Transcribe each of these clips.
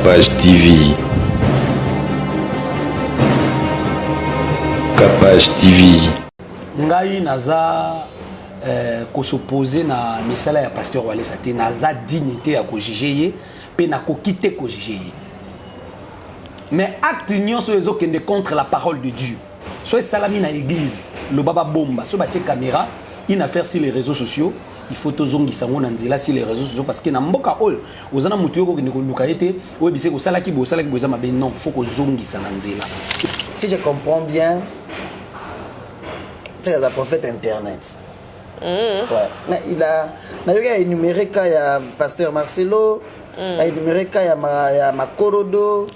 Capage TV. Capage TV. Ngai naza ko s'opposer na misala ya pasteur Walesa te naza dignité ya ko juger pe na ko quitter ko juger. Mais acte nyonso ezokende contre la parole de Dieu. Soit salami na église, le baba bomba, soit batie caméra, une affaire sur les réseaux sociaux, il faut tozongi sango na nzela sur les réseaux sociaux parce que na mboka ol ozana mutu yoko kende ko lukaete o bise ko salaki bo za mabe non, faut ko zongi sana nzela. Si je comprends bien, c'est un prophète internet. Ouais. Mais il a énuméré qu'il y a pasteur Marcelo, il a énuméré qu'il y a Makorodo.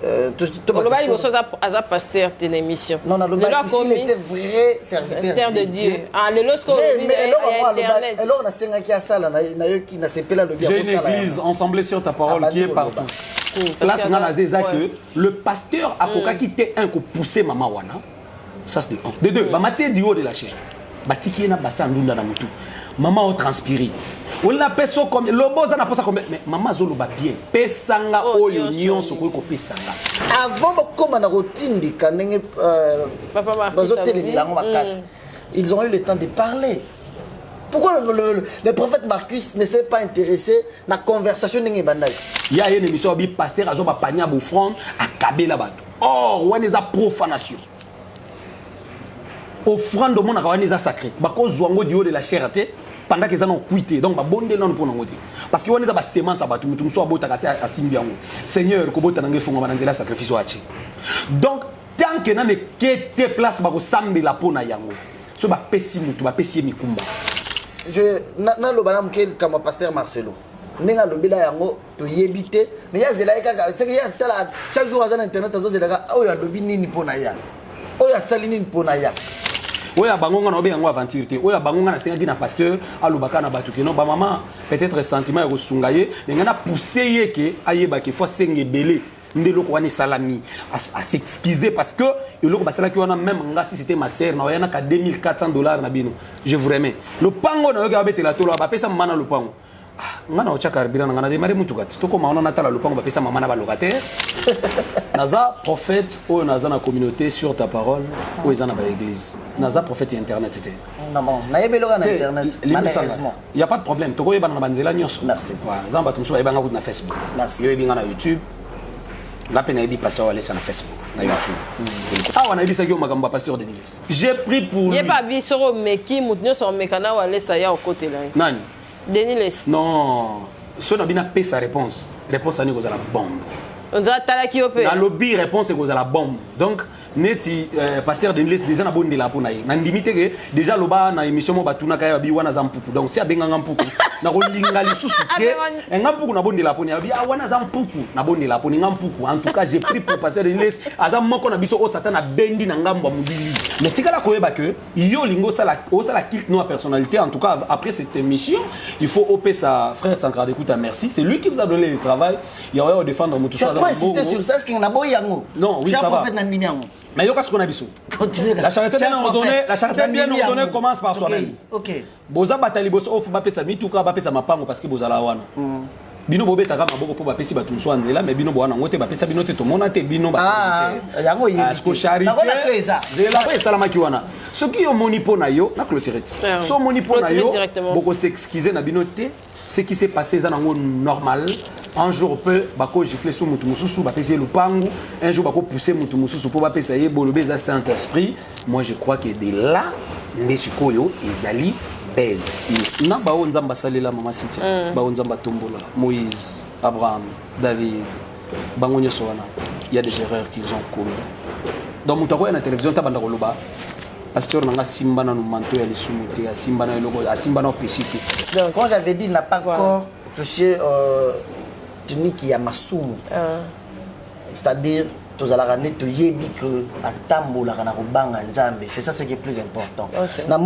Le pasteur de l'émission. Non, non, il était vrai serviteur de Dieu. Ah, le lorsqu'on vit internet. Alors on a cinq qui a ça là, qui n'a pas là le bien. J'ai une église ensemblée sur ta parole qui est partout. Là, c'est dans que le pasteur a quitté un coup poussé maman wana. Ça c'est un. De deux, bah matière du haut de la chair. Bah tiki na basa ndunda na mutu. Maman a transpiré. On l'a peso comme le boza na posa comme mais maman zolo ba bien. Pesanga oyo nyonso ko pesanga. Avant comme na routine de kanenge ils ont eu le temps de parler. Pourquoi le prophète Marcus ne s'est pas intéressé à la conversation n'engé bandai? Il y a une émission bi pasteur azo ba pania bo offrande à kabela bato. Or on est à profanation. Offrande au monde a wana sacré. Ba ko zwango du haut de la chair pendant qu'ils ont quitté donc ba bonde non pour n'angoti parce que on est à semence à bato mutu so abota kasi asimbi yango Seigneur ko bota nangé fonga banangela sacrifice wachi donc tant que na ne kete place ba ko sambela pona yango so ba pesi mutu ba pesi mikumba na lo bana mkel comme pasteur Marcelo nenga lobela yango to yebite mais ya zela kaka c'est que ya tala chaque jour azana internet azo zela o ya lobi nini pona ya o ya sali nini pona ya oya bangonga na obenga aventure te oya bangonga na senga na pasteur alobaka na batuki non ba maman peut-être sentiment ya kosungaye nenga na pousser yeke ayeba ke fois senge belé ndelo ko wani salami à s'excuser parce que eloko basala ki wana même nga si c'était ma sœur na yana ka $2400 na bino je vous remets le pango na yoka betela tolo ba pesa mama na le pango nga na ochaka arbira na nga na démarrer mutukati toko maona na tala le pango ba pesa mama na ba locataire naza prophète ou naza na communauté sur ta parole ou ezana ba église naza prophète internet était non bon na yebelo na internet malheureusement il y a pas de problème toko yeba na banzela nyonso merci zamba tumso yeba nga na Facebook merci yeba nga na YouTube la peine yebi pasteur Walesa na Facebook na YouTube ah wana yebi sa yo makambo pasteur Denis j'ai pris pour lui yeba bisoro meki mutnyo so mekana Walesa ya côté là nani Denis non so na bina pe sa réponse ani kozala bombe on dirait talaki opé na lobby réponse est kozala bombe donc neti pasteur Denis déjà na bonde la pona ye na limite que déjà loba na émission mo batuna kaya bi wana zampuku donc si abenga ngampuku na kolinga lisusu ke ngampuku na bonde la pona bi wana zampuku na bonde la pona ngampuku en tout cas j'ai pris pour pasteur Denis azam moko na biso o satana bendi na ngambo mobili mais tikala koyeba que yo lingo sala kick no personnalité en tout cas après cette émission il faut opé sa frère Sankara d'écoute à merci c'est lui qui vous a donné le travail il y a défendre moto ça trop insister sur ça ce qu'il na boyango non oui ça va mais yo qu'est-ce qu'on a biso la charité bien ordonnée commence par soi-même OK boza batali boso ofu ba pesa mituka ba pesa mapango parce que bozala wana bino bobeta kama boko po ba pesi batu so nzela mais bino boana ngote ba pesa bino te to mona te bino ba yango yebi parce que charité zela ko salama ki wana ce qui yo moni po na yo na clôturer so moni po na yo boko s'excuser na bino te ce qui s'est passé ça nango normal un jour peut bako gifler sous mutu mususu ba pesi le pangu un jour bako pousser mutu mususu po ba pesa ye bolobé za Saint-Esprit moi je crois que de là ndesikoyo ezali baise na ba onzamba salela mama Cynthia ba onzamba tombola Moïse Abraham David bangonyo soana il y a des erreurs qu'ils ont commis donc mutako na télévision tabanda koloba pasteur nanga simba na manto ya lisumuté ya simba na eloko ya simba na péché. Donc quand j'avais dit il n'a pas encore touché tunique ya masumu c'est-à-dire tozalaka ne to yebi que atambola kana kobanga nzambe c'est ça ce qui est plus important na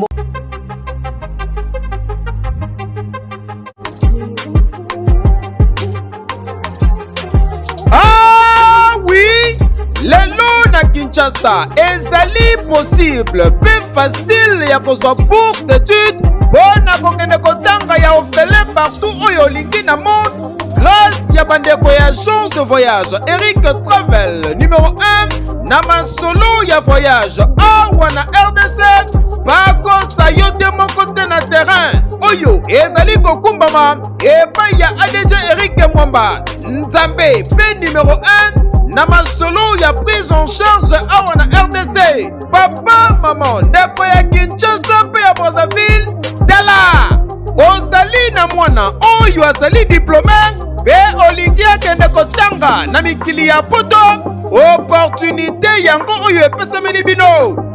lelo na Kinshasa ezali possible pe facile ya kozwa bourse d'études bona kokende kotanga ya ofele partout oyo olingi na monde grâce ya bandeko ya agence de voyage Eric Travel numéro 1 na masolo ya voyage awa na RDC bakosa yo te moko te na terrain oyo ezali kokumbama epai ya ADG Eric Mwamba Nzambe pe numéro 1 na masolo ya prise en charge awa na RDC papa maman ndeko ya Kinshasa pe ya Brazzaville tala ozali na mwana oyo azali diplômé pe olingi akende kotanga na mikili ya poto opportunité yango oyo epesameli bino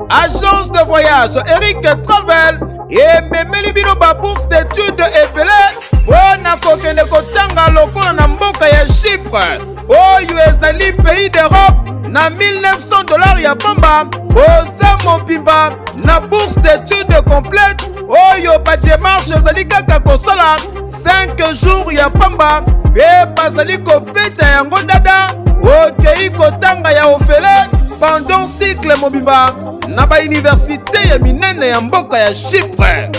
agence de voyage Eric Travel ememeli bino ba bourse d'études ebele mpona kokende kotanga lokola na mboka ya Chypre oyo ezali pays d'Europe na $1900 ya pamba oza mobimba na bourse d'études complète oyo ba démarche ezali kaka kosala 5 jours ya pamba pe bazali kobeta yango dada okei kotanga ya ofele pendant cycle mobimba na ba université ya minene ya mboka ya Chypre.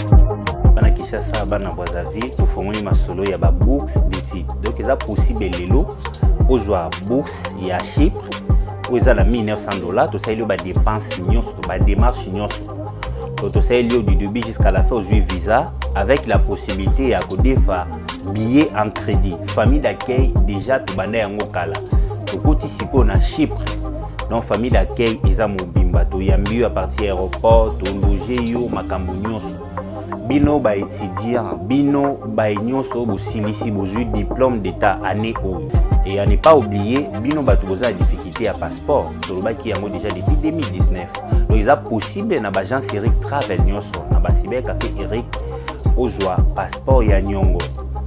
Bana Kinshasa bana Brazzaville tofongoli masolo ya ba bourse d'études donc eza possible lelo ozwa bourse ya Chypre oyo eza na $1900 tosaleli ba dépense nyonso ba démarche nyonso tosaleli du début jusqu'à la fin ozwi visa avec la possibilité ya kodefa billet en crédit famille d'accueil déjà tobanda yango kala tokoti sikoyo na Chypre donc famille d'accueil eza mobimba toyambi yo à partir aéroport tologe yo makambo nyonso bino ba étudiant bino ba nyonso bosilisi bozwi diplôme d'état année oyo et à ne pas oublier bino bato boza la difficulté à passeport tolobaki yango déjà depuis 2019 donc eza possible na bagence Eric Travel nyonso na basiber café Eric ozwa passeport ya nyongo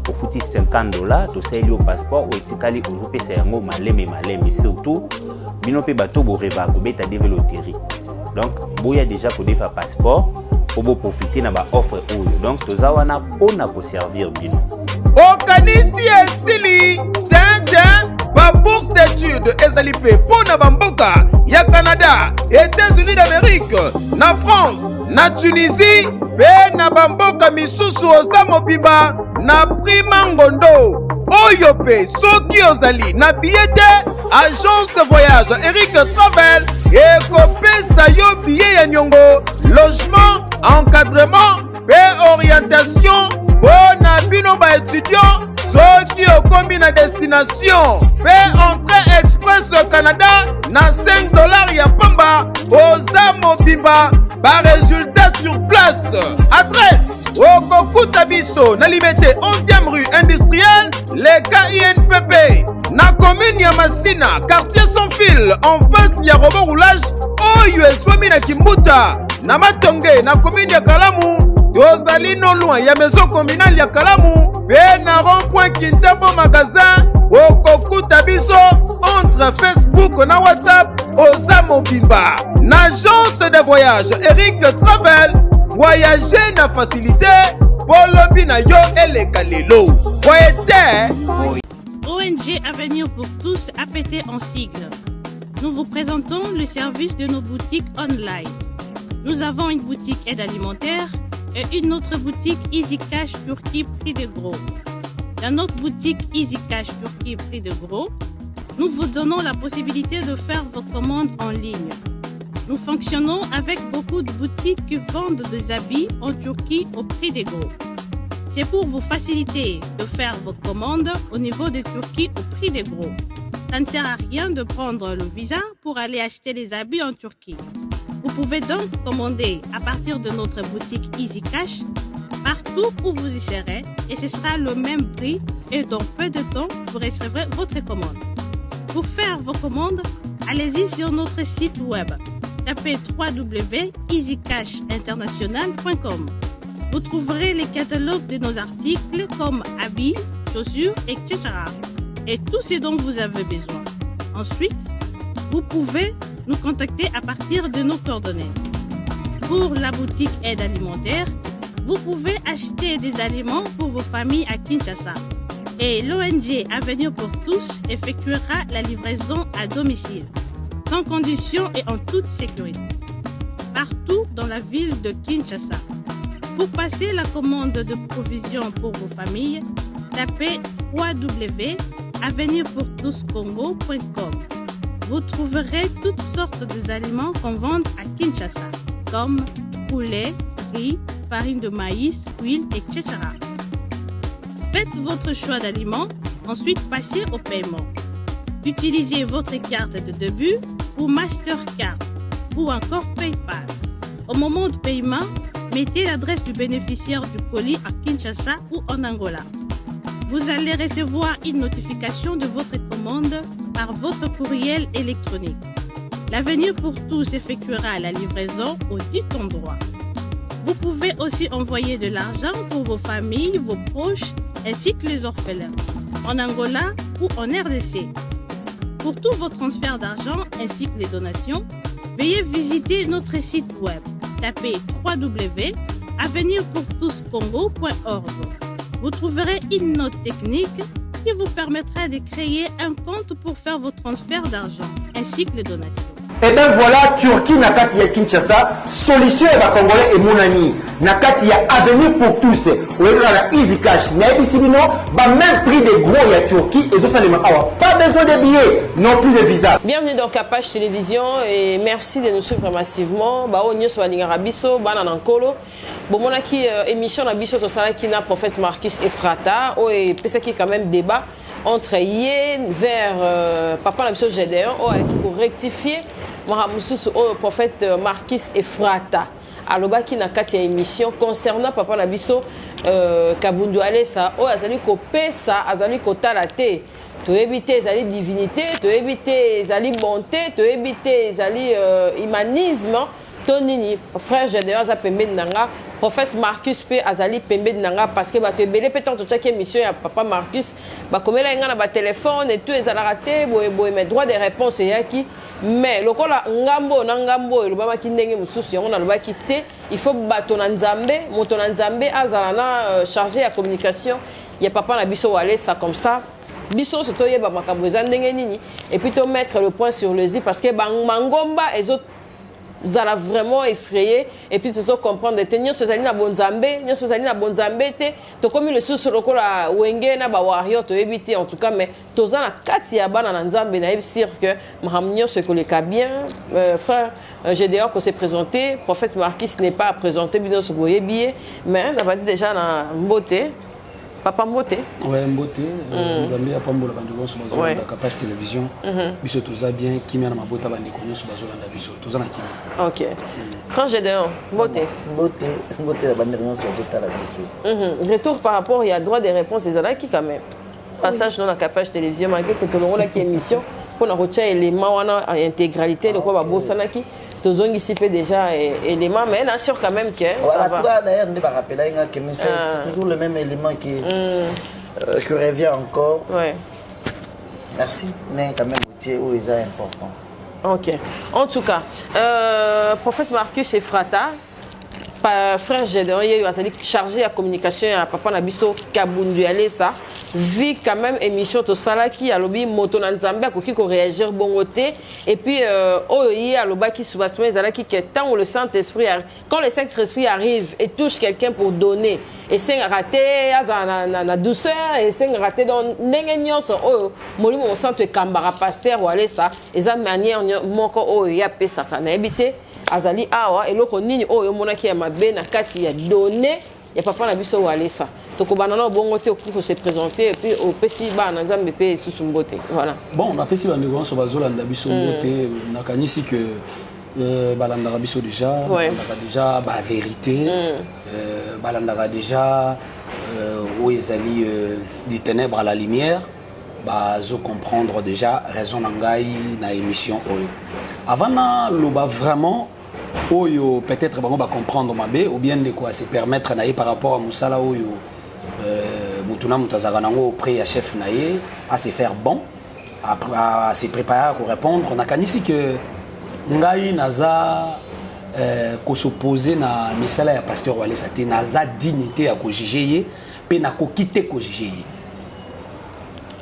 ofuti $50 tosaleli yo passeport oetikali ozopesa yango maleme surtout bino mpe bato boreva kobeta deve loterie donc boya déjà kodefa passeport po boprofite na baoffre oyo donc toza wana mpona koservir bino okanisi esili ba bourse d'études ezali mpe mpona bamboka ya Canada, États-Unis d'Amérique, na France, na Tunisie pe na bamboka misusu oza mobimba na prima ngondo oyo pe soki ozali na billet agence de voyage Eric Travel ekopesa yo billet ya nyongo logement encadrement pe orientation mpona bino ba étudiant soki okomi na destination pe entrée express Canada na $5 ya pamba oza mobimba ba résultat sur place adresse okokuta biso na Liberté 11e rue industrielle le KINPP na commune ya Masina quartier sans fil en face ya robot roulage oyo ezwami na Kimbuta na Matonge na commune ya Kalamu tozali no loin ya maison communale ya Kalamu pe na rond-point Kintambo magasin okokuta biso entre Facebook na WhatsApp oza mobimba na agence de voyage Eric Travel voyager na facilité polobi na yo eleka lelo poete ONG Avenir pour tous APT en sigle. Nous vous présentons le service de nos boutiques online. Nous avons une boutique aide alimentaire et une autre boutique Easy Cash Turquie Prix de Gros. Dans notre boutique Easy Cash Turquie Prix de Gros, nous vous donnons la possibilité de faire vos commandes en ligne. Nous fonctionnons avec beaucoup de boutiques qui vendent des habits en Turquie au prix des gros. C'est pour vous faciliter de faire vos commandes au niveau de Turquie au prix des gros. Ça ne sert à rien de prendre le visa pour aller acheter des habits en Turquie. Vous pouvez donc commander à partir de notre boutique Easy Cash partout où vous y serez et ce sera le même prix et dans peu de temps, vous recevrez votre commande. Pour faire vos commandes, allez-y sur notre site web. Tapez www.easycashinternational.com. Vous trouverez les catalogues de nos articles comme habits, chaussures, etc. Et tout ce dont vous avez besoin. Ensuite, vous pouvez nous contacter à partir de nos coordonnées. Pour la boutique aide alimentaire, vous pouvez acheter des aliments pour vos familles à Kinshasa. Et l'ONG Avenir pour tous effectuera la livraison à domicile, sans condition et en toute sécurité, partout dans la ville de Kinshasa. Pour passer la commande de provisions pour vos familles, tapez www.avenirbpourtous.com. avenirpourtouscongo.com. Vous trouverez toutes sortes d'aliments qu'on vend à Kinshasa, comme poulet, riz, farine de maïs, huile, etc. Faites votre choix d'aliments, ensuite passez au paiement. Utilisez votre carte de début ou Mastercard ou encore PayPal. Au moment de paiement, mettez l'adresse du bénéficiaire du colis à Kinshasa ou en Angola. Vous allez recevoir une notification de votre commande par votre courriel électronique. L'avenir pour tous effectuera la livraison au dit endroit. Vous pouvez aussi envoyer de l'argent pour vos familles, vos proches, ainsi que les orphelins, en Angola ou en RDC. Pour tous vos transferts d'argent ainsi que les donations, veuillez visiter notre site web. Tapez www.avenirpourtouscongo.org. Vous trouverez une note technique qui vous permettra de créer un compte pour faire vos transferts d'argent ainsi que les donations. Et bien voilà, Turquie nakati ya Kinshasa, solution et Congolais et Monani. Nakati ya avenir pour tous. On est dans Easy Cash. N'ayebisibino, même prix des gros ya Turquie et ça les pas besoin de billets, non plus de visa. Bienvenue dans Capage Télévision et merci de nous suivre massivement. Ba onyo so balinga biso bana nankolo. Bon mon aki émission na biso to sala ki na prophète Marcus Ephrata o et pesa qui quand même débat entre Yé vers papa na biso Gédéon pour rectifier le prophète Marcus Ephrata alobaki na kati ya émission concernant papa na biso Kabundu Alesa o azali ko pesa azali ko talate to éviter ezali divinité to éviter ezali bonté to éviter ezali humanisme tonini frère Gédéon za pembe nanga prophète Marcus pe azali pembe nanga parce que bato ebele pe tant chaque émission ya papa Marcus ba komela nga na ba téléphone et tout ezala raté boye mais droit de réponse yaki mais lokola ngambo na ngambo elobama ki ndenge mususu yango na lobaki te il faut bato na nzambe moto na nzambe azala na chargé ya communication ya papa na biso Alesa comme ça biso se to yeba makambo za ndenge nini et puis to mettre le point sur les i parce que mangomba et autres vous allez vraiment effrayé et puis tu dois comprendre que nous sommes na bonzambe nous sommes na bonzambe te comme le sous le la wenge na ba warrior to éviter en tout cas mais toza na kati ya bana na nzambe na sûr que mahamnyo se koleka bien frère Gédéon qu'on s'est présenté prophète Marcus n'est pas présenté bino so boye billet mais on a dit déjà na mbote papa mbote ouais mbote nzambe ya pambola bandeko so bazo na Capage Télévision biso toza bien kimia na mabota bandeko so bazo landa biso toza na kimia OK frère Gédéon mbote la bandeko so bazo tala biso retour par rapport il y a droit de réponse les qui quand même passage dans la Capage Télévision malgré que tout le monde a qui émission pour na rocha élément wana en intégralité de quoi ba bosanaki tozongi ici peut déjà élément mais on assure quand même que ça va d'ailleurs on va rappeler que c'est toujours le même élément qui revient encore ouais merci mais quand même c'est important. OK en tout cas prophète Marcus Ephrata frère Gédéon il a chargé la communication à papa na biso Kabundu Alesa vu quand même émission to sala qui a lobby moto na nzambe ko réagir bongoté et puis oyi a loba qui soubasme ezala qui tant le Saint-Esprit quand le Saint-Esprit arrive et touche quelqu'un pour donner et c'est raté na douceur et c'est raté dans ndenge nyonso o molimo centre kambara pasteur ou Alesa eza manière moko o ya pesa kana ebité azali awa eloko nini oyo monaki ya mabe na kati ya donné ya papa na biso ou Alesa to ko banana bongo te ko se présenter et puis au pesi ba na nzambe pe susu mbote voilà bon na pesi ba nego so bazola nda biso mbote na kanisi que balanda biso déjà balanda déjà ba vérité balanda déjà où ezali du ténèbre à la lumière bazo comprendre déjà raison nangai na émission oyo avant na loba vraiment oyo peut-être bango ba comprendre mabe ou bien de quoi se permettre naé par rapport à musala oyo mutuna mutazaka nango auprès ya chef naé à se faire bon à se préparer pour répondre on a kanisi que ngai naza ko s'opposer na misala ya pasteur Alesa te naza dignité à ko juger pe na ko quitter ko juger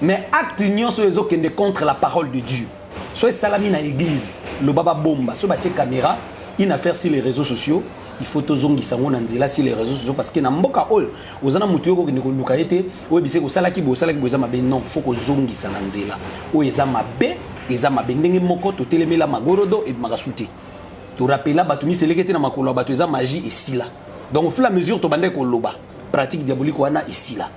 mais acte nyonso ezokende contre la parole de Dieu soit salami na église le baba bomba soit batie caméra une affaire sur les réseaux sociaux il faut tozongisa ngo na nzela sur les réseaux sociaux parce que na mboka oyo ozana mutu yoko ndiko luka ete oyo bise ko salaki boza mabe non faut ko zongisa na nzela oyo eza mabe ndenge moko to telemela magorodo et makasuti to rappela batu mi selekete na makolo batu eza magie ici là donc au fur et à mesure to bande ko loba pratique diabolique wana ici là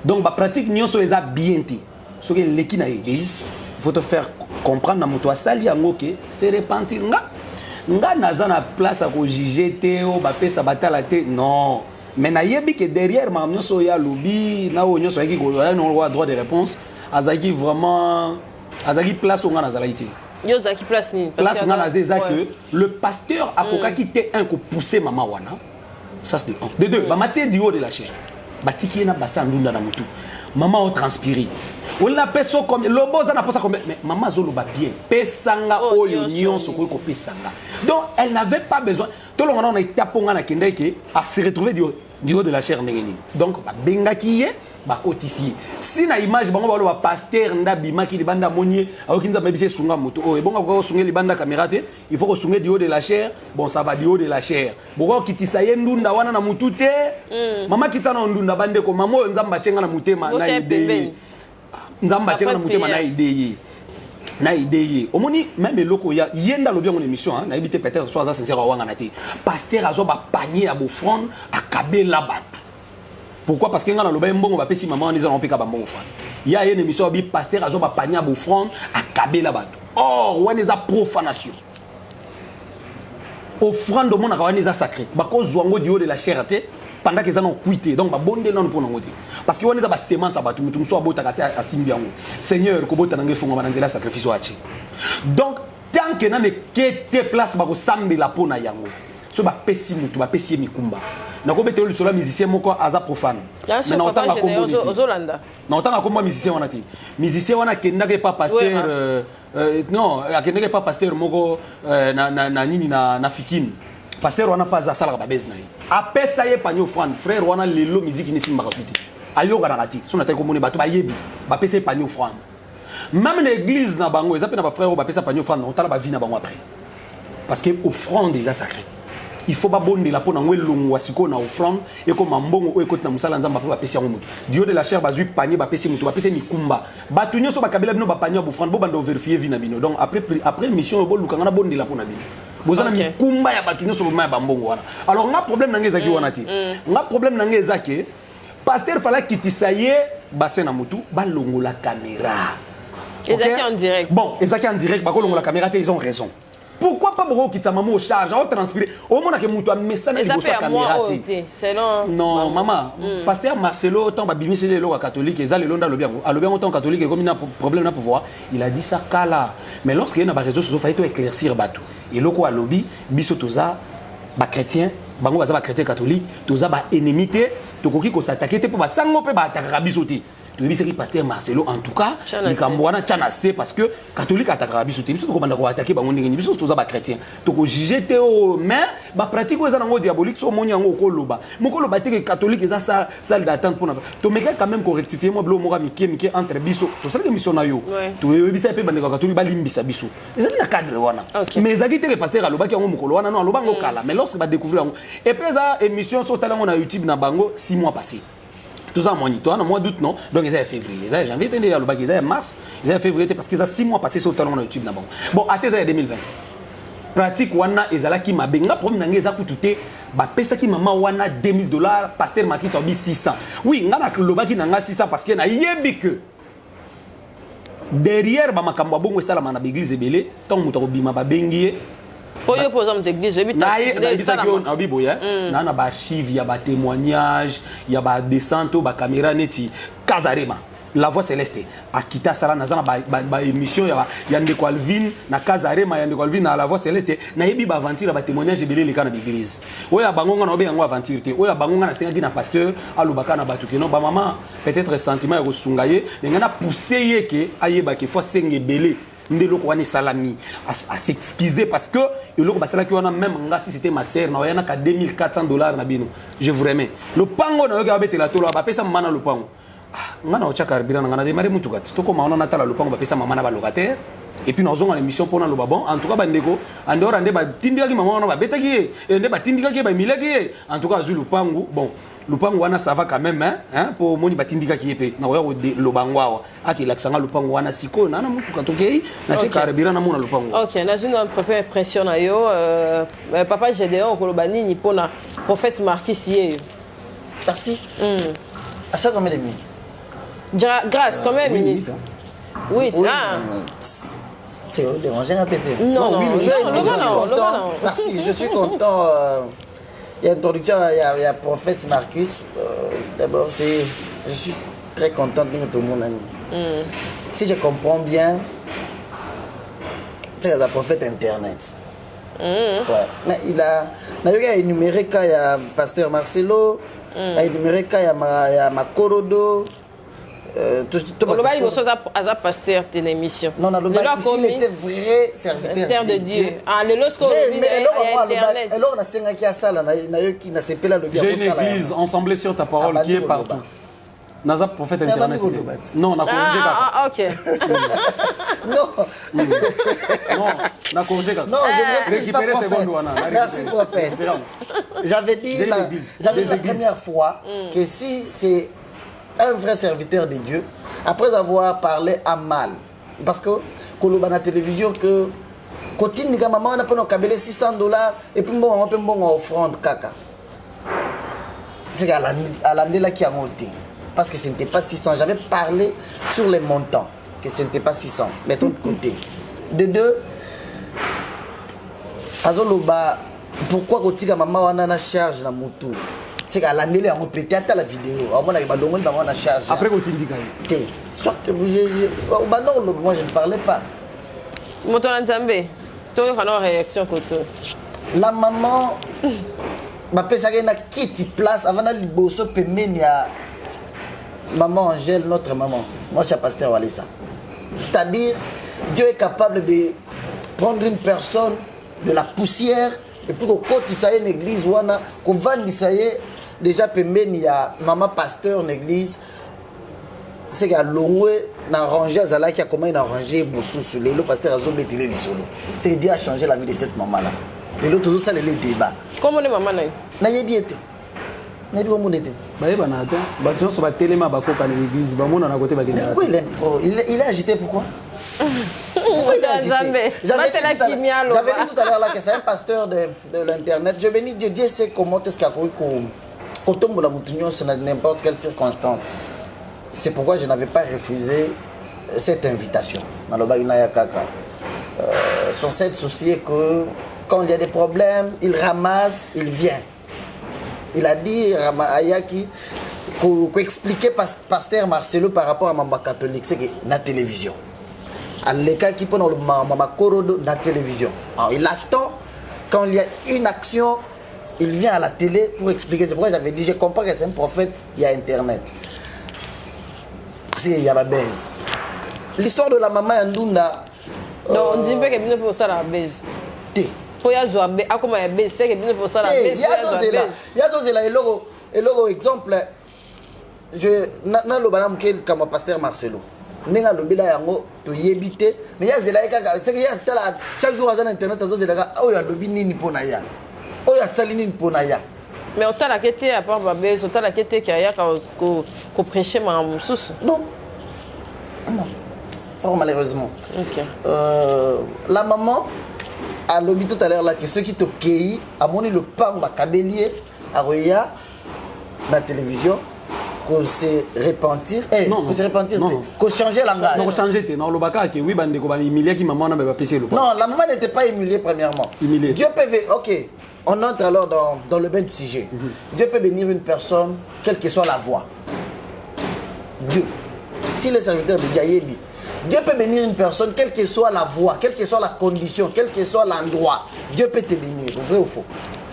donc ba pratique nyonso eza bien ti so que leki na église il faut te faire comprendre na moto asali yango ke c'est repentir nga naza na place à ko juger te o ba pesa batala te non mais na yebi que derrière ma nyonso ya lobby na o nyonso yaki ko ya no droit de réponse azaki vraiment azaki place nga na zalaiti yo zaki place ni place nga na zeza que le pasteur a kokaki te un ko pousser maman wana ça c'est de deux ba matie du haut de la chair ba tiki na basa ndunda na mutu maman o transpirer on la peso comme le boza na posa comme mais maman zolo ba bien pesanga oyo nyonso ko pesanga donc elle n'avait pas besoin tout le monde on a taponga na kende ke à se retrouver du haut de la chair ndengeni donc ba benga kiye ba kotisi si na image bango ba lo ba pasteur ndabima ki libanda monnier aokinza mabise sunga moto oh bonga ko sunga libanda caméra te il faut ko sunga du haut de la chair bon ça va du haut de la chair boko kitisa ye ndunda wana na mutu te mama kitana ndunda bande ko mamo nzamba chenga na mutema na ide nzamba chenga na mutema na idée omoni même eloko ya yenda lobi ngone émission na ebité peut-être soit ça sincère wanga na te pasteur azo ba panier à bofrond akabela batu pourquoi parce que ngana loba mbongo ba pesi maman ndiza mpeka ba mbongo frère ya une émission bi pasteur azo ba panier à bofrond akabela batu or wana za profanation offrande mona ka wana za sacré ba ko zwango du haut de la chair te pendant qu'ils ont quitté donc ba bonde non pour ngote parce que wana za ba semence abatu mutu so abota kasi asimbi yango Seigneur ko bota nange funga bananzela sacrifice wachi donc tant que na ne kete place ba ko sambi la pona yango so ba pesi mutu ba pesi mikumba na ko betelo lisolo musicien moko aza profane mais na otanga kombo ni ozolanda na otanga kombo musicien wana ti musicien wana kendake pas pasteur non kendake pas pasteur moko na nini na fikine pasteur wana pas za sala ba bezna apesa ye panyo frère wana lelo musique ni simba kasuti ayoka na kati so na tay komone bato ba yebi ba pesa panyo frère même l'église na bango ezapé na ba frère ba pesa panyo frère na otala ba vie na bango après parce que offrande déjà sacré il faut pas bonde la pona ngwelongo wasiko na offrande et comme mbongo o ekoti na musala nzamba ba pesa yango mutu dio de la chair bazui panier ba pesa mutu ba pesa mikumba bato nyoso ba kabela bino ba panier ba offrande bo bando vérifier vie na bino donc après mission bo lukanga na bonde la pona bino bozana mikumba ya bato nyoso ba mbongo wana alors nga problème nangeza ki wana ti nga problème nangeza ke pasteur fala kitisaye bassin na mutu ba longo la caméra ezaki en direct bon ezaki en direct ba ko longo la caméra te ils ont raison. Pourquoi pas beaucoup qui t'a maman au charge, au transpirer, au moins que mutu a message de sa caméra ti. Non maman, pasteur Marcelo tant ba bimisi le lo catholique et ça le londa lobiango. A lobiango tant catholique comme il a problème na pouvoir, il a dit ça kala. Mais lorsqu'il y a na réseaux sociaux fallait éclaircir batou. Et loko a lobby biso toza ba chrétien, bango baza ba chrétien catholique, toza ba ennemité, to koki ko s'attaquer te pour ba sango pe ba attaquer biso ti. Tu dis que pasteur Marcelo en tout cas il kambwana chanase parce que catholique attaquera biso te biso ko banda ko attaquer bango ndenge biso toza ba chrétien to ko juger te o mais ba pratique eza nango diabolique so moni yango ko loba moko loba te que catholique eza salle d'attente pour to meka quand même ko rectifier moi blo mora mike entre biso to sala que mission na yo to yebisa pe bande ko catholique ba limbisa biso eza na cadre wana mais ezaki te que pasteur aloba ki yango mokolo wana non aloba ngo kala mais lorsque ba découvrir yango et puis ça émission so talango na YouTube na bango 6 mois passés. Tout ça, en mois d'août, non. Donc, ils ont février. Ils ont janvier, ils ont mars, ils ont février, parce qu'ils ont 6 mois passés sur le talent de YouTube. Bon, à 2020. Pratique, wana, ils ont qui m'a benga, problème, ils ont coûté, bah, pesa qui m'a wana $2000, pasteur Maki Sobi 600. Oui, on a que le baki n'a 600 parce qu'il y a yebi que. Derrière, bah, ma kamba bongo, ça, la mana l'église est belé, tant que mouta bima ba bengié. Pour yo par exemple l'église je bita na biboya na ba archive ya ba témoignage ya ba descente ba caméra neti Kazarema la voix céleste akita sala na zana ba émission ya ndeko Alvin na Kazarema ya ndeko Alvin na la voix céleste na yebi ba aventure ba témoignage belé le kana l'église oya bangonga na obe yango aventure te oya bangonga na senga na pasteur alubaka na batuke no ba maman peut-être sentiment ya kosunga ye ngana pousser ye ke ayeba ke fois senge belé ndelo ko wani salami à s'excuser parce que eloko basala ki wana même nga si c'était ma sœur na yana ka $2400 na bino je vous remets le pango na yoka betela tolo ba pesa mama na le pango nga na ocha carburant nga na démarrer mutuka to ko maona na tala le pango ba pesa mama na ba locataire et puis nous avons une émission pour nous bon en tout cas bandeko en dehors ande ba tindikaki maman wana ba betaki ende ba tindikaki ba milaki en tout cas azui lupangu bon lupangu wana ça va quand même hein pour moni ba tindikaki yepe na oya de lobangwa aki laksanga lupangu wana siko na mutu katokei na cheka rebira na mona lupangu. OK, na une première impression na yo papa Gédéon kolobani ni pona prophète Marquis hier. Merci. À ça combien de minutes? Grâce combien de minutes? Oui, c'est dérangé à péter. Non, merci, je suis content. Il y a introduction, il y a prophète Marcus. D'abord, je suis très content de tout mon ami. Si je comprends bien, c'est un prophète internet. Ouais. Mais il a énuméré qu'il y a pasteur Marcelo, il a énuméré qu'il y a Makorodo. Le pasteur de l'émission. Non, il était vrai serviteur de Dieu. Ah, le lorsqu'on j'ai une église ensemblée sur ta parole qui est partout. Naza prophète internet. Non, on a corrigé. Ah, OK. Non. Non, on a corrigé. Non, je récupérer seconde. Merci prophète. J'avais dit la première fois que si c'est un vrai serviteur de Dieu, après avoir parlé à mal, parce que Koloba na télévision que Kotine Niga maman on a payé $600 et puis bon on peut bon offrande kaka. C'est à l'année là qui a monté parce que ce n'était pas 600. J'avais parlé sur les montants que ce n'était pas 600. Mettons de côté. De deux, Azoloba pourquoi Kotika maman on a na charge na moto. C'est qu'à l'année, on peut être la vidéo. On a charge. Après, on t'indique. Soit que moi, je ne parlais pas. Motolan Zambé, tu as une réaction côté. La maman, ma personne a quitté place avant d'aller bosser à maman Angèle, notre maman. Moi, je suis pasteur Walesa. C'est-à-dire, Dieu est capable de prendre une personne de la poussière et puis qu'au côté ça y est une église wana qu'on vende ça y est déjà pembeni ya maman pasteur une église c'est qu'à longwe na ranger azala qui a comment il a rangé mosusu le pasteur azo betele le solo c'est Dieu a changé la vie de cette maman là les autres ça les débats comment les maman na yebi été na yebi mon été ba yeba na ata ba tso so ba telema ba koka na l'église ba mona na côté ba gena il est agité pourquoi? J'avais dit tout à l'heure là que c'est un pasteur de l'internet. Je bénis Dieu, Dieu sait comment est-ce qu'il a tombe la moutonnion sur n'importe quelle circonstance. C'est pourquoi je n'avais pas refusé cette invitation. Son seul souci est que quand il y a des problèmes, il ramasse, il vient. Il a dit à Ayaki qu'on expliquait pasteur Marcelo par rapport à Mamba catholique, c'est que la télévision. À l'écart qui prend le Mama Korodo dans la télévision. Alors, il attend quand il y a une action, il vient à la télé pour expliquer. C'est pourquoi j'avais dit, je comprends que c'est un prophète, il y a Internet. Il y a la baise. L'histoire de la maman Yandunda. Non, on dit que c'est pour ça la baise. Pour y avoir comment il y a baise, c'est que pour ça la baise. Il y a d'autres exemple. Je n'ai le banam comme pasteur Marcelo. Nenga lobela yango to yebite mais ya zela kaka c'est que ya tala chaque jour azana internet azo zela o ya lobi nini pona ya o ya sali nini pona ya mais on t'a la quête à part babé on t'a la quête qui a ya ko prêcher ma sous non fort malheureusement OK la maman a lobi tout à l'heure là que ceux qui te kei a moni le pan ba kabelier a roya la télévision qu'on se repentir qu'on se repentir qu'on changer langage non changer non le baka que oui bande ko ba humilier qui maman na ba passer le non la maman n'était pas humiliée premièrement humiliée. Dieu peut OK on entre alors dans le bain du sujet Dieu peut bénir une personne quelle que soit la voie Dieu si le serviteur de Diayebi Dieu peut bénir une personne quelle que soit la voie quelle que soit la condition quel que soit l'endroit Dieu peut te bénir vrai ou faux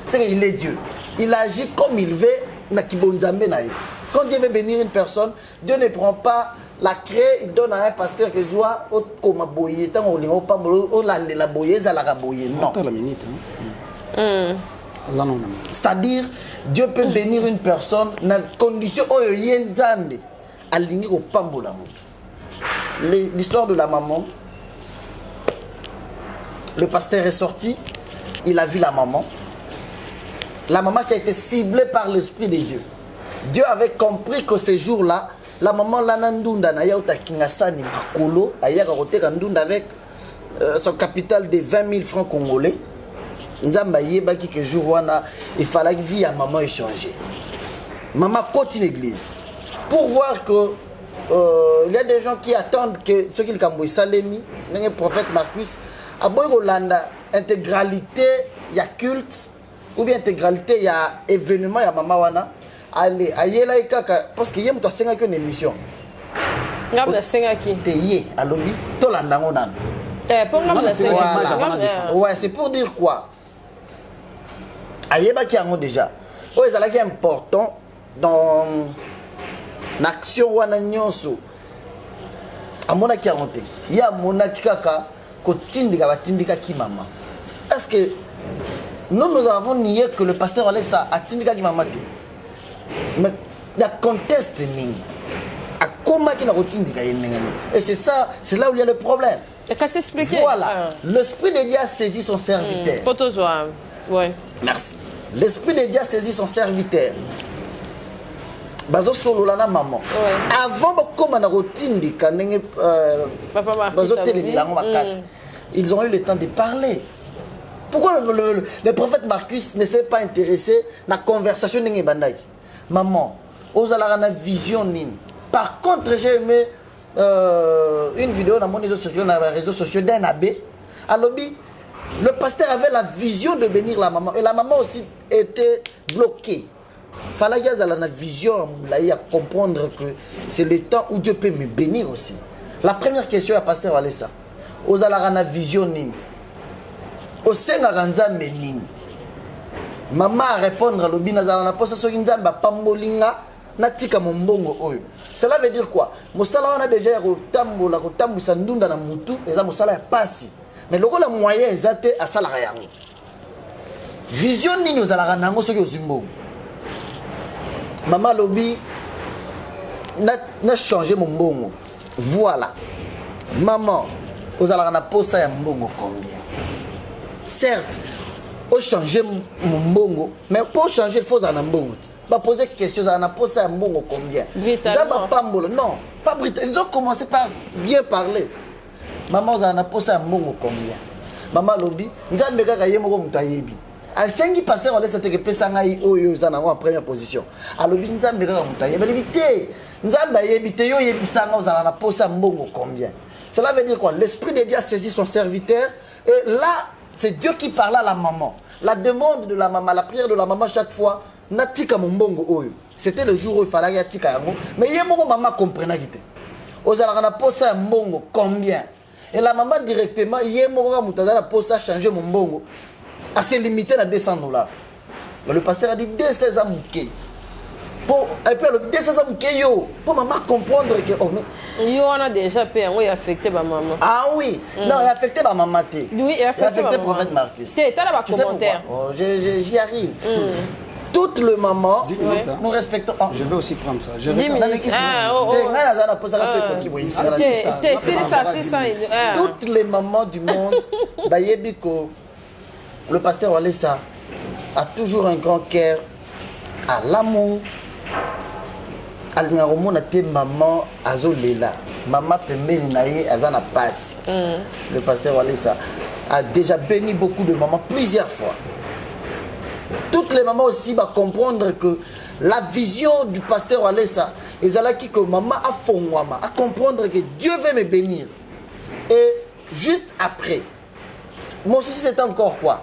c'est qu'il est Dieu il agit comme il veut na kibonzambe na ye. Quand Dieu veut bénir une personne, Dieu ne prend pas la craie, il donne à un pasteur que soit comme boyer, tant on n'est pas la boyer, ça la boyer. Non. C'est-à-dire, Dieu peut bénir une personne dans la condition où il y a une dame aligné au pambola. L'histoire de la maman, Le pasteur est sorti, il a vu la maman. La maman qui a été ciblée par l'Esprit de Dieu. Dieu avait compris que ces jours-là, la maman Lanandunda na yauta kingasani makolo, ayaka koteka ndunda avec son capital de 20 000 francs congolais. Nzamba yebaki que jour wana, il fallait que vie à maman ait changé. Maman continue l'église. Pour voir que il y a des gens qui attendent que ce qu'il Kamboy Salemi, le prophète Marcus, a beau Rolanda, intégralité, il y a culte, ou bien intégralité, il y a événement, il y a maman wana. Allez, aïe là, parce que y a une émission. Ouais, c'est pour dire quoi? Aïe, qui a déjà. Oh, c'est là important dans l'action ou l'annonce. À mon avis, il y a mon avis qui maman. Est-ce que nous avons nié que le pasteur allait ça à Tindika qui maman? Mais il y a conteste à comment il a retindika. Et c'est ça, c'est là où il y a le problème. Et qu'à s'expliquer. Voilà, l'Esprit de Dieu a saisi son serviteur. Ouais. Merci. L'Esprit de Dieu a saisi son serviteur. Bazo solo la maman. Avant comme on a retindika ils ont eu le temps de parler. Pourquoi le prophète Marcus ne s'est pas intéressé à la conversation de Bandaki? Maman, aux la vision nin. Par contre, j'ai aimé une vidéo dans mon réseau social d'un abbé. À l'obby, le pasteur avait la vision de bénir la maman. Et la maman aussi était bloquée. Il fallait qu'il y ait la vision à comprendre que c'est le temps où Dieu peut me bénir aussi. La première question à pasteur Alessa. Aux la vision nin. Au sein de Menin. Maman a répondre à l'obbi nazala na posa soki nzamba pambolinga natika mombongo oyo. Cela veut dire quoi? Mosala wana déjà kotambola kotambusa ndunda na mutu eza mosala ya pasi. Mais loko la moyen ezate asala yango. Vision nini ozala nango soki ozimbongo. Maman lobby na changer mon mbongo. Voilà. Maman ozala na posa ya mbongo combien? Certes, pour changer mon mbongo, mais pour changer il faut en mbongo. Pas poser question, ça n'a pas ça mbongo combien? Non, pas britannique. Ils ont commencé par bien parler. Maman, ça n'a pas ça mbongo combien? Maman lobby, nzambe kaka yemo ko mutayebi. A sengi passer on laisse que pesa ngai oyo za na en première position. A lobby nzambe kaka mutayebi. Libité. Nzambe yebite yo yebisanga za na pas ça mbongo combien? Cela veut dire quoi? L'Esprit de Dieu a saisi son serviteur et là c'est Dieu qui parle à la maman. La demande de la maman, la prière de la maman chaque fois, natika mbongo oyo. C'était le jour où il fallait yatika yango. Mais yemoko maman comprenait gite. Ozala na posa mbongo combien? Et la maman directement yemoko mutazala posa changer mon mbongo. À se limiter à $200. Le pasteur a dit 200 amouké. Et puis le 200 amouké yo pour maman comprendre que oh mais yo on a déjà payé, oui affecté ma maman. Ah oui, non, il a affecté ma maman. Oui, il a affecté le prophète Marcus. Tu as là commentaire. Oh, j'y arrive. Toutes les mamans, nous respectons. Oh. Je vais aussi prendre ça. 10 minutes. Toutes les mamans du monde, le pasteur Walesa a toujours un grand cœur à l'amour. Maman azolela maman pembeni naye azana passe. Le pasteur Walesa a déjà béni beaucoup de mamans plusieurs fois. Toutes les mamans aussi vont comprendre que la vision du pasteur Walesa est que maman a fondwama à comprendre que Dieu veut me bénir. Et juste après, mon souci c'est encore quoi?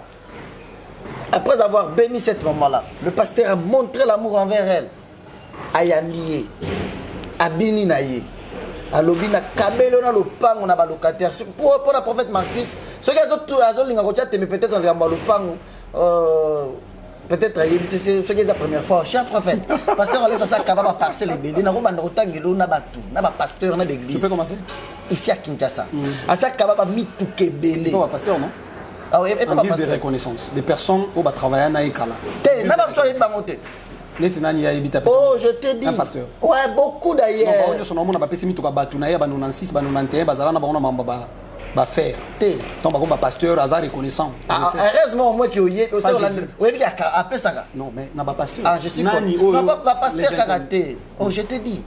Après avoir béni cette maman-là, le pasteur a montré l'amour envers elle. Ayambiye, abini naye, alobi na kabelo na lopango na balocataire. Pour la prophète Marcus, ceux qui ont linga kotia mais peut-être dans le lopango, peut-être ayebite ceux qui la première fois. Cher prophète, pasteur on laisse ça capable de passer les bédés. Na ko banda kotangelo na batu, na ba pasteur na l'église. Tu peux commencer? Ici à Kinshasa. À ça capable mituke belé. Toi pasteur non? Ah oui, et pas de reconnaissance. Des personnes qui ont travaillé na ekala. Té, na ba so yeba monter. Oh, je te dis. Ouais, beaucoup d'ailleurs. va faire. Donc par contre pasteur hasard reconnaissant. Heureusement moi qui oyé aussi on dit après ça. Non mais na ba pasteur. Ah je suis nani non pas pasteur karaté. Oh je te dis.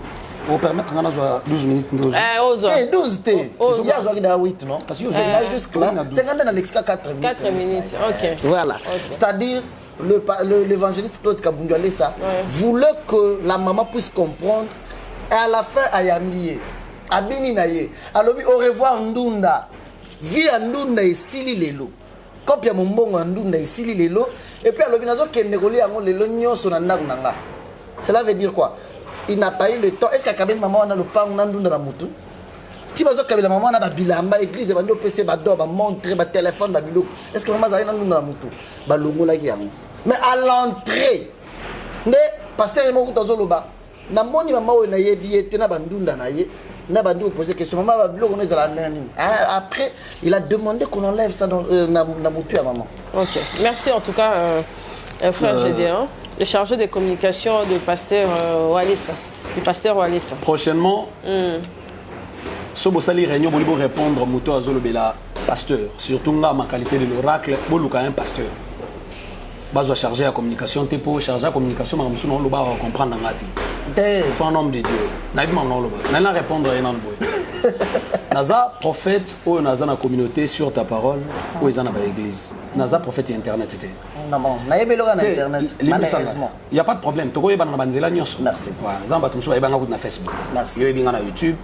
On permettre ngana zo 12 minutes 12. 12 t. Il y a zo da 8 non? Parce que vous êtes juste là. C'est quand dans l'exca 4 minutes. 4 minutes. OK. Voilà. C'est-à-dire l'évangéliste Claude Kabunduale ça voulait que la maman puisse comprendre et à la fin ayambié abini naye alobi au revoir ndunda vie ndunda esili lelo kopia mombongo ndunda esili lelo et puis alobi nazo kende kolia ngo lelo nyonso na ndaku nanga. Cela veut dire quoi? Il n'a pas eu le temps. Est-ce que maman a le pain ndunda na mutu? Si bazo kabela maman na ba bilamba église bando PC ba do ba montre ba téléphone ba biloko. Est-ce que maman za na ndunda na mutu? Ba longola ki yango. Mais à l'entrée, ne pasteur mo kutazoloba na moni mama o na yebi ete na bandunda na ye na bandu poser question maman ba biloko no ezala nani. Après il a demandé qu'on enlève ça dans na mutu à maman. OK. Merci en tout cas frère Gédéon, le chargé de communication de pasteur Walesa, du pasteur Walesa. Prochainement so bosali réunion bolibo répondre moto azolobela pasteur surtout nga ma qualité de l'oracle boluka un pasteur. Bazo chargé à communication t'es pour charger à communication mais on ne va comprendre ngati il faut un homme de Dieu naïb ma non le na répondre et non boy naza prophète ou naza na communauté sur ta parole ou ils en a ba église naza prophète internet était non bon naïbelo na internet malheureusement il y a pas de problème to ko yeba na banzela nyonso merci voilà zamba tumso yeba ngako na Facebook merci yo yeba na YouTube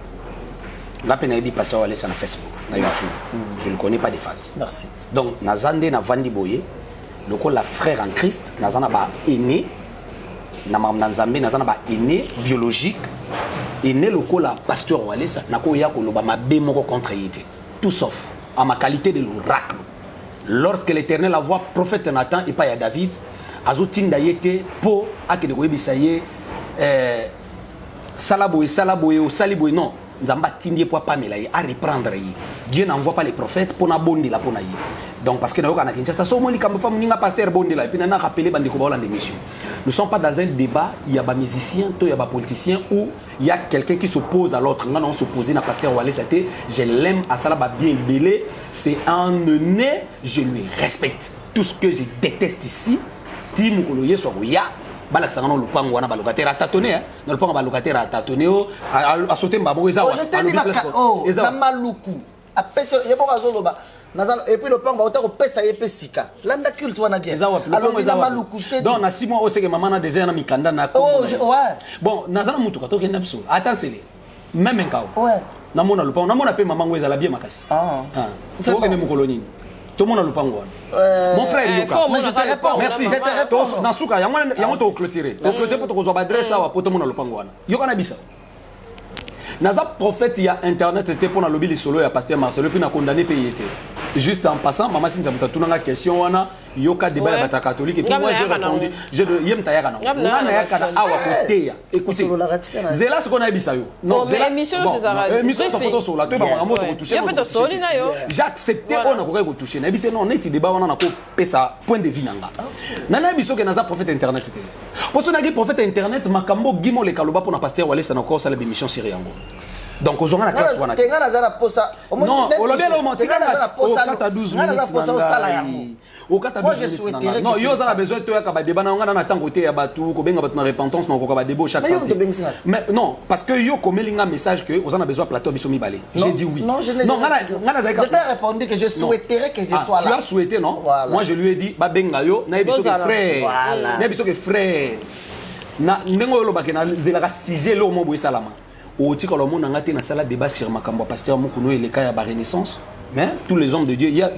la peine yeba passer aller sur Facebook na YouTube je ne connais pas des phases merci donc nazande na vandi boye loko la frère en Christ nazana ba aîné na mamna nzambe nazana ba aîné biologique aîné loko la pasteur Walesa nako ya ko loba mabe moko contre yité tout sauf à ma qualité de l'oracle lorsque l'Éternel a voix prophète Nathan et pas ya David azotinda yete po akene ko yebisaye salaboye ou saliboye non nzamba tindie po pamela ye à reprendre yi Dieu n'envoie pas les prophètes pour na bondi la pona yi. Donc parce que nous avons Kinshasa, so moli kambo pa mninga pasteur bondela et puis nana rappeler bande ko ba d'émission. Nous sommes pas dans un débat, il y a des musiciens, il y a des politiciens ou il y a quelqu'un qui s'oppose à l'autre. Nous on s'oppose na pasteur Walesa c'était je l'aime à ça ba bien belé, c'est un né, je lui respecte. Tout ce que je déteste ici, Tim Koloye so ya balak sangano lupango wana balokatera tâtonner hein dans le pango balokatera tâtonner a sauter mbabo eza wa. Na maluku. Apesa yebo azoloba. Et puis le plan va autant pesa yepe sika. Landa culte wana bien. Alors na maluku je te dis. Donc na 6 mois o seke maman na déjà na mikanda na ko. Oh ouais. Bon nazana mutu ka to kenda biso. Attends c'est même un kao. Ouais. Na mona le pan na mona pe maman ngweza la bien makasi. Ah. C'est ko kende mukoloni. Tout le monde a le pango. Mon frère Luka. Mais je te réponds. Merci. Je te réponds. Na suka yango to clôturer. To clôturer pour to ko adresse ça pour tout le monde a le pango wana. Yo kana bisa. Naza prophète il y a internet c'était pour na lobby les solo ya pasteur Marcelo puis na condamné pays était. Juste en passant maman Sinza mutuna question wana yoka débat ya bata catholique et puis moi j'ai répondu je de yem tayaka na. Ngana yaka na awa koteya. Écoutez. Zela ce qu'on a bisa yo. Non, c'est l'émission de César. Émission sur photo sur la toi ba ngamo to toucher. J'ai accepté on a ko toucher. Na bisa non net débat wana na ko pesa point de vue nanga. Nana biso ke naza prophète internet c'était. Pour ce nagi prophète internet makambo gimo le kaloba pour na pasteur Walesa na ko sala émission sur yango. Donc aux gens la classe wana. Tenga na zara posa. Non, au lobby lo montika na posa 12 minutes. Au kata 12 minutes. Non, yo za besoin to ya ka ba débat na ngana na tango te ya batu ko benga batu na repentance na ko ka ba débat chaque fois. Mais non, parce que yo komelinga message que aux gens a besoin plateau biso mi balé. J'ai dit oui. Non, je n'ai pas. Je t'ai répondu que je souhaiterais que je sois là. Tu as souhaité non? Moi je lui ai dit ba benga yo na biso que frère. Na biso que frère. Na ndengo lo ba ke na zelaka sujet lo mo boy salama. Au titre le monde a été dans la débat sur Makambo pasteur Mukuno et les cas de renaissance mais tous les hommes de Dieu il y a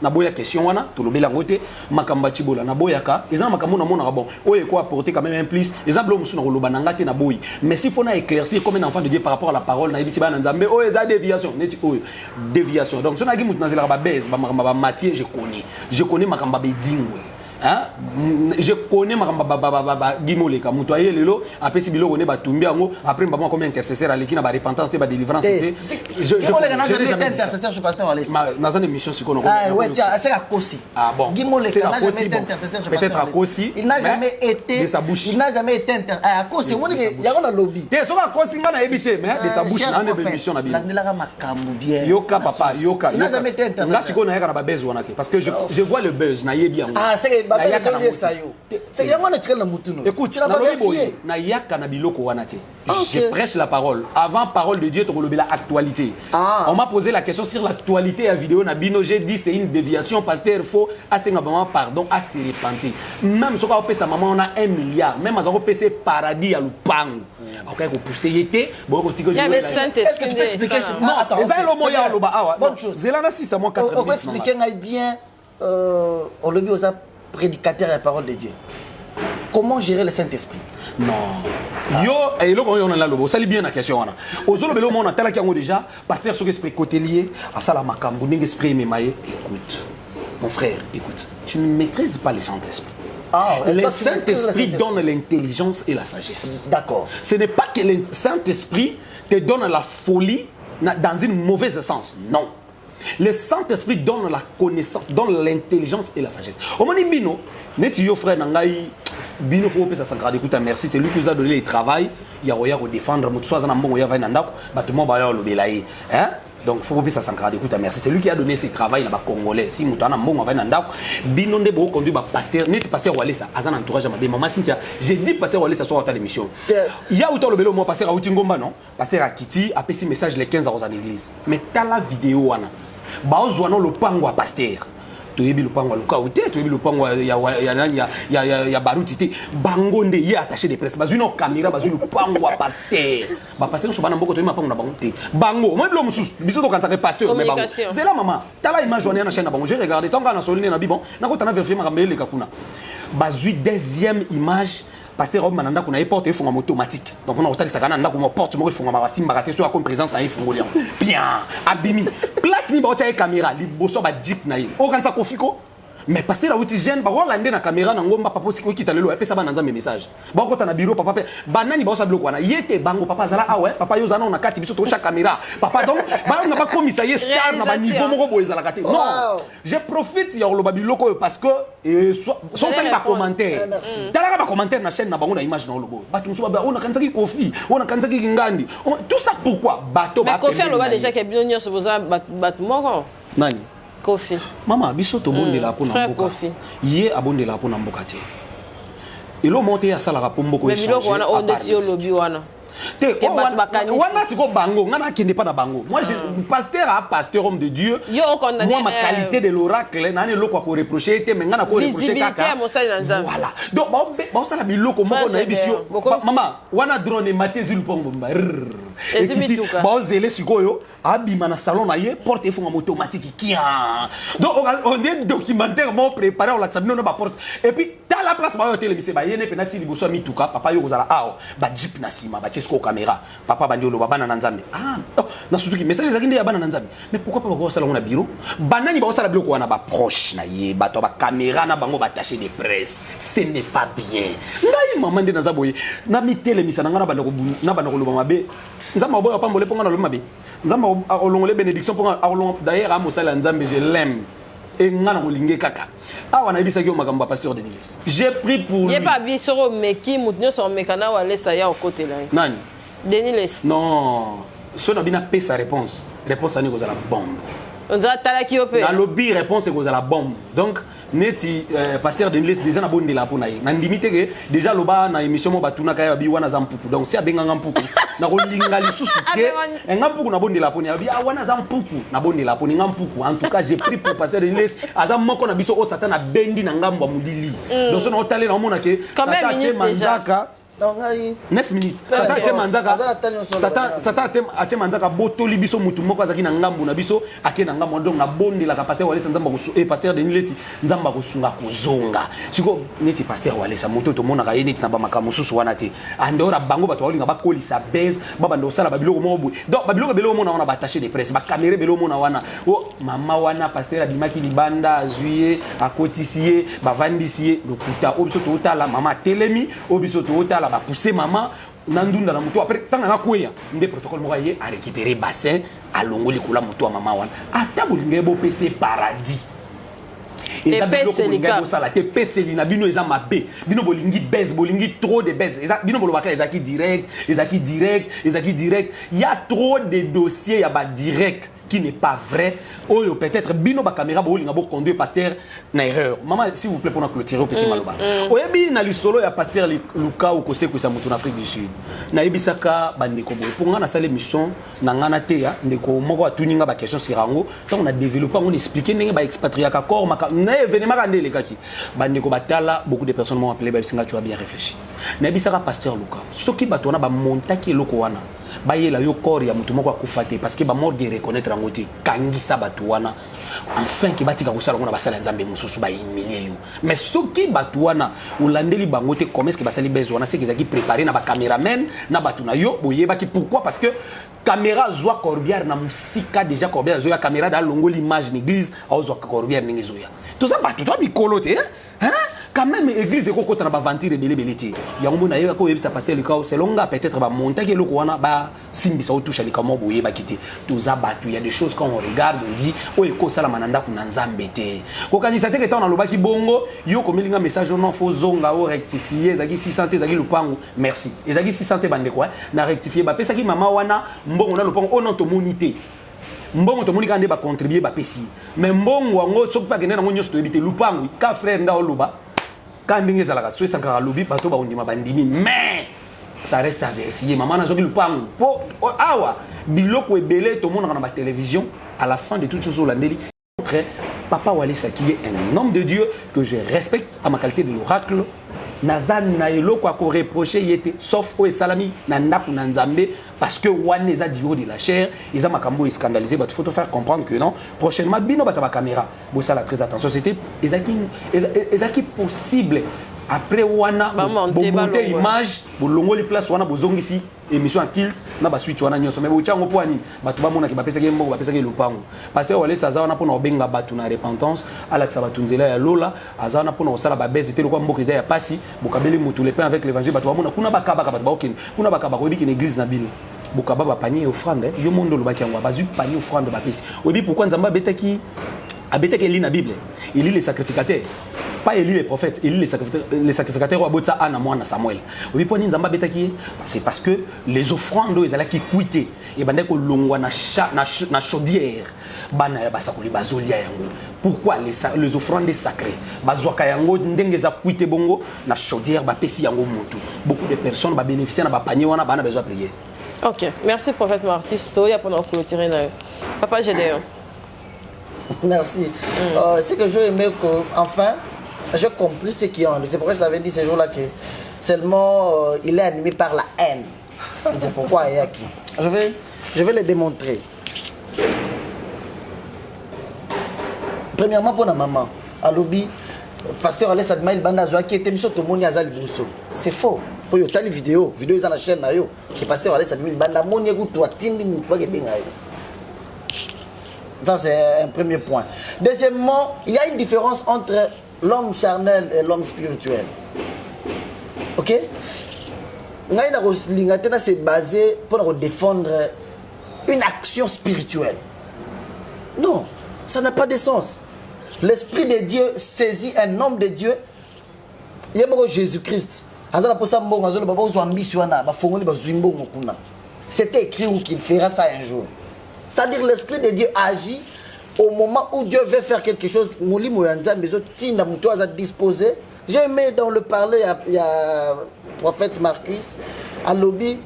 na boya question wana to lobela ngote Makamba Chibola na boyaka ils ont Makambo na mona bon o quoi apporter quand même un plus ils ont bloqué sur le bananga te na boy mais s'il faut na éclaircir comme un enfant de Dieu par rapport à la parole na ibisi ba na nzambe o eza déviation neti o déviation donc so na gi mutu na zela ba base ba Makamba ba Mathieu je connais Makamba be dingwe hein je connais ma gimoleka muto aye lelo après si biloko ne batumbi ango après maman comme intercesseur à l'équipe na ba repentance te ba délivrance te je n'a jamais été intercesseur chez pasteur Wallace dans une émission sur qu'on ah ouais c'est la Kosi ah bon gimoleka n'a jamais été intercesseur chez pasteur peut-être à Kosi il n'a jamais été de sa bouche il n'a jamais été à Kosi on dit il y a un lobby te so ka Kosi ngana ebité mais de sa bouche na émission na bien la makambu bien yoka papa yoka il n'a jamais été intercesseur là si qu'on a na ba buzz wana te parce que je vois le buzz na yebi yango ah c'est que baba c'est ça yo c'est yango na tikela mutuno écoute na lobi na yaka na biloko wana te je prêche la parole avant parole de Dieu to lobi la actualité on m'a posé la question sur l'actualité à vidéo na bino j'ai dit c'est une déviation pasteur faut asenga maman pardon à se repentir même so ka opesa maman on a 1 milliard même azako pese paradis ya lupango okay ko pousser yete bo ko tiko il y avait Saint-Esprit non attends ça le moya loba awa bonne chose zelana 6 à moi 4 minutes on peut expliquer bien on le dit aux prédicateurs la parole de Dieu. Comment gérer le Saint-Esprit? Non. Yo, et là on a la lobo, ça lit bien la question wana. Ozolo belo mon atala ki yango déjà, pasteur sur esprit côté lié, à ça la makambo ning esprit memaye, écoute. Mon frère, écoute. Tu ne maîtrises pas le Saint-Esprit. Ah, le Saint-Esprit donne l'intelligence et la sagesse. D'accord. Ce n'est pas que le Saint-Esprit te donne la folie dans une mauvaise sens. Non. Le Saint-Esprit donne la connaissance, donne l'intelligence et la sagesse. Au moment bino, net yo frère nangai bino faut pesa sankade écoute merci, c'est lui qui nous a donné le travail, il y a oya ko défendre mutu soza na mbongo ya va na ndako, batuma ba yo lobelaye, hein? Donc faut pesa sankade écoute merci, c'est lui qui a donné ce travail là ba congolais. Si mutu na mbongo va na ndako, bino nde bo conduit ba pasteur, net pasteur Walesa, azana entourage ma maman Cynthia. J'ai dit pasteur Walesa sur ta émission. Il y a autant le belo moi pasteur Auti Ngomba non? Pasteur Akiti a passé message les 15 ans à l'église. Mais t'as la vidéo wana. Baozwana le pango à pasteur. Tu es le pango à Lukaouté, tu es le pango ya Baroutité. Bango nde y attaché des presse. Bazu no caméra, bazu le pango à pasteur. Ba pasteur so bana mboko to ma pango na bango té. Bango, moi blom sous, biso to kanza pasteur mais bango. C'est là maman. T'as la image on est na chaîne na bango. J'ai regardé tant na soline na bibon. Na ko tana vérifier ma mbele kakuna. Bazu deuxième image. Pasteur Rob Mananda qu'on a porte fonds automatique. Donc on a hôtel sakana nda ko porte mo fonds ma simba raté sur comme présence na fonds lion. Bien, abimi. Place ni ba cha caméra, liboso ba jeep na yi. O kanza kofiko. Mais pasteur la outil jeune ba rolande na caméra na ngomba papa siko kita lelo epesa ba nanza mes messages. Ba ko ta na bureau papa banani ba sa bloco wana yete bango papa zala ah ouais papa yo zana na kati biso to cha caméra. Papa donc ba na ba commissaire star na ba niveau moko boy zala kati. Non. Je profite ya lo ba biloko parce que son tali ba commentaire. Tala ba commentaire na chaîne na bango na image na lobo. Ba tumso ba on a kanzaki kofi, on a kanzaki ngandi. Tout ça pourquoi? Bato ba. Mais Kofi lo ba déjà que binonyo se boza bat moko. Nani? Kofi. Maman, biso to bonde la pour na mboka. Yé abonde la pour na mboka te. Et lo monte ya sala pour mboko échanger. Mais biloko wana on de tio lobby wana. Te wana siko bango ngana kende pas na bango. Moi je pasteur à pasteur homme de Dieu. Yo on condamné moi ma qualité de l'oracle na ne loko ko reprocher te mais ngana ko reprocher kaka. Voilà. Donc ba sala biloko moko na ebisio. Maman, wana drone matezul pongo mba. Et ba zele sikoyo abima na salon na ye porte fonds automatique qui a. Donc on est documentairement préparé on l'accepte non ba porte. Et puis dans la place ba yo télévisé ba yene penati liboso mituka papa yo kozala ao ba jeep na sima ba chesko caméra papa bandi lo bana na nzambe ah na surtout ki message zakinde ya bana na nzambe mais pourquoi pas ba sala na bureau banani ba sala biloko wana ba proche na ye ba to ba caméra na bango ba attaché des presse ce n'est pas bien ngai maman de na zaboye na mi télémisa na ngana bana ko lo mabe nzamba boya pambole ponga na lo mabe nzamba olongole bénédiction ponga d'ailleurs à mosala nzambe je l'aime et ngana kolinge kaka awa na ebisa ki o makambo pasteur Denis j'ai pris pour lui yé pas bisoro meki mutnyo so mekana wale sa ya okote là nani Denis non so na bina pe sa réponse ani ko za la bombe on za tala ki ope na lobby réponse ko za la bombe donc neti pasteur Denis déjà na bonde la pona ye na limite que déjà loba na émission mo batuna kaya bi wana zampuku donc si abenga ngampuku na ko linga lisusu ke ngampuku na bonde la pona bi wana zampuku na bonde la pona ngampuku en tout cas j'ai pris pour pasteur Denis azam moko na biso o satana bendi na ngambo mulili donc so na otale na mona ke quand même minute déjà 9 minutes. Satan atie manzaka botoli biso mutu moko azaki na ngambu na biso ake na ngambu donc na bonde la pasteur Walesa nzamba ko pasteur Denis Lesi nzamba ko sunga ko zonga. Siko neti pasteur Walesa moto to mona ka neti na ba makamu susu wana te. Andora bango bato balinga ba kolisa base baba ndo sala babiloko mo bu. Donc babiloko belo mona wana ba attaché de presse ba caméra belo mona wana. Oh mama wana pasteur abimaki libanda azuye akotisie ba vandisier lokuta obiso to otala mama telemi obiso to otala ba pousser maman nandunda na muto après tanga ngakuya nde protocole mo kaye a récupérer bassin a longoli kula muto mama wana ata bolinga bo PC paradis eza biloko bolinga bo sala te PC lina bino eza mabe bino bolingi baisse bolingi trop de baisse eza bino bolobaka ezaki direct il y a trop de dossiers ya ba direct qui n'est pas vrai. Oh, peut-être bino ba caméra bo linga bo conduire pasteur na erreur. Maman s'il vous plaît pour nous clôturer au PC maloba. Oyebi na lisolo ya pasteur Luka ou kose ko sa mutu na Afrique du Sud. Na yebisaka bandeko boy. Pour nga na sale mission na ngana te ya ndeko moko atuninga ba question sirango. Donc on a développé on expliquer ndenge ba expatrié ka corps maka na événement ka ndele kaki. Bandeko batala beaucoup de personnes m'ont appelé ba singa tu as bien réfléchi. Na yebisaka pasteur Luka. Soki bato na ba montaki loko wana. Bayela yo corps ya mutu moko akufate parce que ba mort de reconnaître ngoti kangisa batu wana enfin ki batika kosala ngona basala nzambe mususu ba humilier yo mais soki batu wana ulandeli bango te comment est-ce que basali besoin wana c'est qu'ils ont préparé na ba cameraman na batu na yo boyeba ki pourquoi parce que caméra zoa Corbière na musika déjà Corbière zoya caméra da longo l'image l'église azoa Corbière ningi zoya tout ça batu toi bikolo te hein quand même église eko kota na ba ventire belé te yango na yeba ko yebisa passer le cas c'est longa peut-être ba monter ke loko wana ba simbisa o touche le kamo boye ba kité tout ça batu il y a des choses quand on regarde on dit o eko sala mananda kuna nzambe te ko kanisa te ke ta na lobaki bongo yo komelinga message non faux zonga o rectifier ezaki 600 ezaki lupango merci ezaki 600 bande quoi na rectifier ba pesa ki mama wana mbongo na lupango o non to monité mbongo to monika nde ba contribuer ba pesi mais mbongo wango soki pa kende na ngonyo sto ebité lupango ka frère nda oluba quand ndenge ezalaka so esankaka lobi bato baondima bandimi mais ça reste à vérifier maman nazoki lupango po awa biloko ebele tomonaka na ba télévision à la fin de toutes choses olandeli Papa Walesa qui est un homme de Dieu que je respecte à ma qualité de l'oracle nazan na eloko ko reprocher yete sauf o salami na ndapu na nzambe parce que wane za dio de la chair ils ont makambo scandalisé il faut te faire comprendre que non prochainement bino bata ba caméra bo sala très attention c'était ezaki possible après wana monter image bolongo les place wana bozongisi émission en tilt na ba switch wana nyoso mais bo chango po ani batu ba mona ki ba pesa ke mboko ba pesa ke lupango parce que wale saza wana pona obenga batu na repentance ala tsaba tunzela ya lola azana pona osala ba beze te lokwa mboko za ya pasi bokabeli mutu le pain avec l'évangile batu ba mona kuna bakaba batu ba okene kuna bakaba ko biki na église na bino bokaba ba panier offrande yo mondo lo baki yango ba zu panier offrande ba pesi obi pourquoi nzamba betaki abetaki li na bible il lit les sacrificateurs pas Élie les prophètes, Élie les sacrificateurs au Botsa Anna Moana Samuel. Oui, pour Nzamba Betaki, c'est parce que les offrandes ils allaient qui quitter et bande ko longwa na chaudière bana basakoli bazolia yango. Pourquoi les offrandes sacrées bazwaka yango ndenge za quitter bongo na chaudière ba pesi yango mutu. Beaucoup de personnes ba bénéficier na ba panier wana bana besoin prier. OK, merci prophète Marcus Toya pour nous clôturer là. Papa Gédéon. Merci. C'est que je aimais que enfin j'ai compris ce qu'il y a. C'est pourquoi je t'avais dit ce jour-là que seulement il est animé par la haine. C'est pourquoi il y a qui. Je vais le démontrer. Premièrement pour la maman. À l'obi, pasteur Alès Admaïl Bandazoa qui était mis sur tout le monde à Zalibuso. C'est faux. Pour y les vidéos dans la chaîne qui pasteur Alès Admaïl Bandamonia Goutoua Tindi Mouagebengaï. Ça c'est un premier point. Deuxièmement, il y a une différence entre l'homme charnel et l'homme spirituel. Ok? C'est basé pour défendre une action spirituelle. Non, ça n'a pas de sens. L'Esprit de Dieu saisit un homme de Dieu. Il y a Jésus-Christ. C'était écrit qu'il fera ça un jour. C'est-à-dire l'Esprit de Dieu agit au moment où Dieu veut faire quelque chose. J'ai aimé dans le parler, il y a prophète Marcus, à lobby.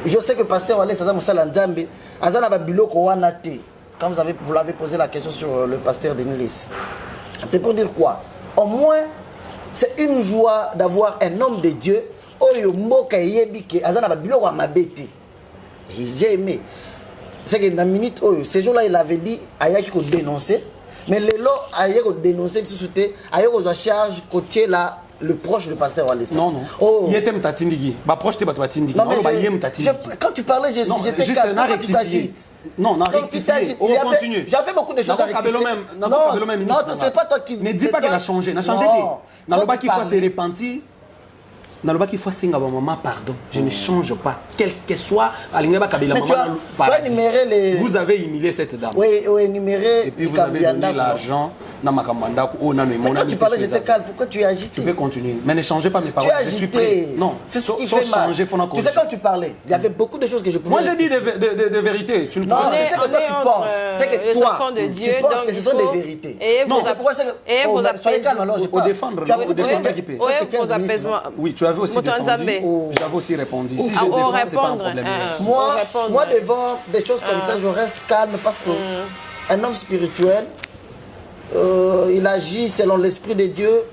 Je sais que pasteur Walé Saza Moussala Nzambe, Azana Babiloko Wanate, quand vous l'avez posé la question sur le pasteur Denis. C'est pour dire quoi? Au moins, c'est une joie d'avoir un homme de Dieu oyo mboka yebi ke azana ba biloko mabete. J'ai aimé. C'est que dans la minute oyo, ce jour-là il avait dit ayaki ko dénoncer, mais lelo ayaki ko dénoncer sous sauter, ayaki ko charge côté là le proche du pasteur Walesa. Non. Oh. Il était m'tatindigi. Bah proche te batindigi. Non, quand tu parlais, j'étais calme. Pourquoi tu t'agites? Non, on a rectifié. On va continuer. J'avais beaucoup de choses à rectifier. Non, c'est pas toi qui... Ne dis pas qu'elle a changé. Elle a changé. Non, pas qu'il faut se repentir. Non, pas qu'il faut se maman, pardon. Je ne change pas. Quel que soit... Mais tu as énuméré les... Vous avez humilié cette dame. Oui, énuméré... Et puis vous avez donné l'argent. Mais quand tu parlais, j'étais calme. Pourquoi tu es agité? Tu peux continuer. Mais ne changez pas mes paroles. Tu es agité. Non. C'est ce qui fait mal. Tu sais, quand tu parlais, il y avait beaucoup de choses que je pouvais... Moi, j'ai dit des vérités. Non, c'est ce que toi tu penses. C'est que toi, tu penses que ce sont des vérités. Non, c'est pourquoi c'est que... Soyez calme alors, j'ai pas... Au défendre l'équipe. Oui, tu avais aussi défendu. J'avais aussi répondu. Si je défends, c'est pas un problème. Moi, devant des choses comme ça, je reste calme parce qu'un homme spirituel, il agit selon l'esprit de Dieu.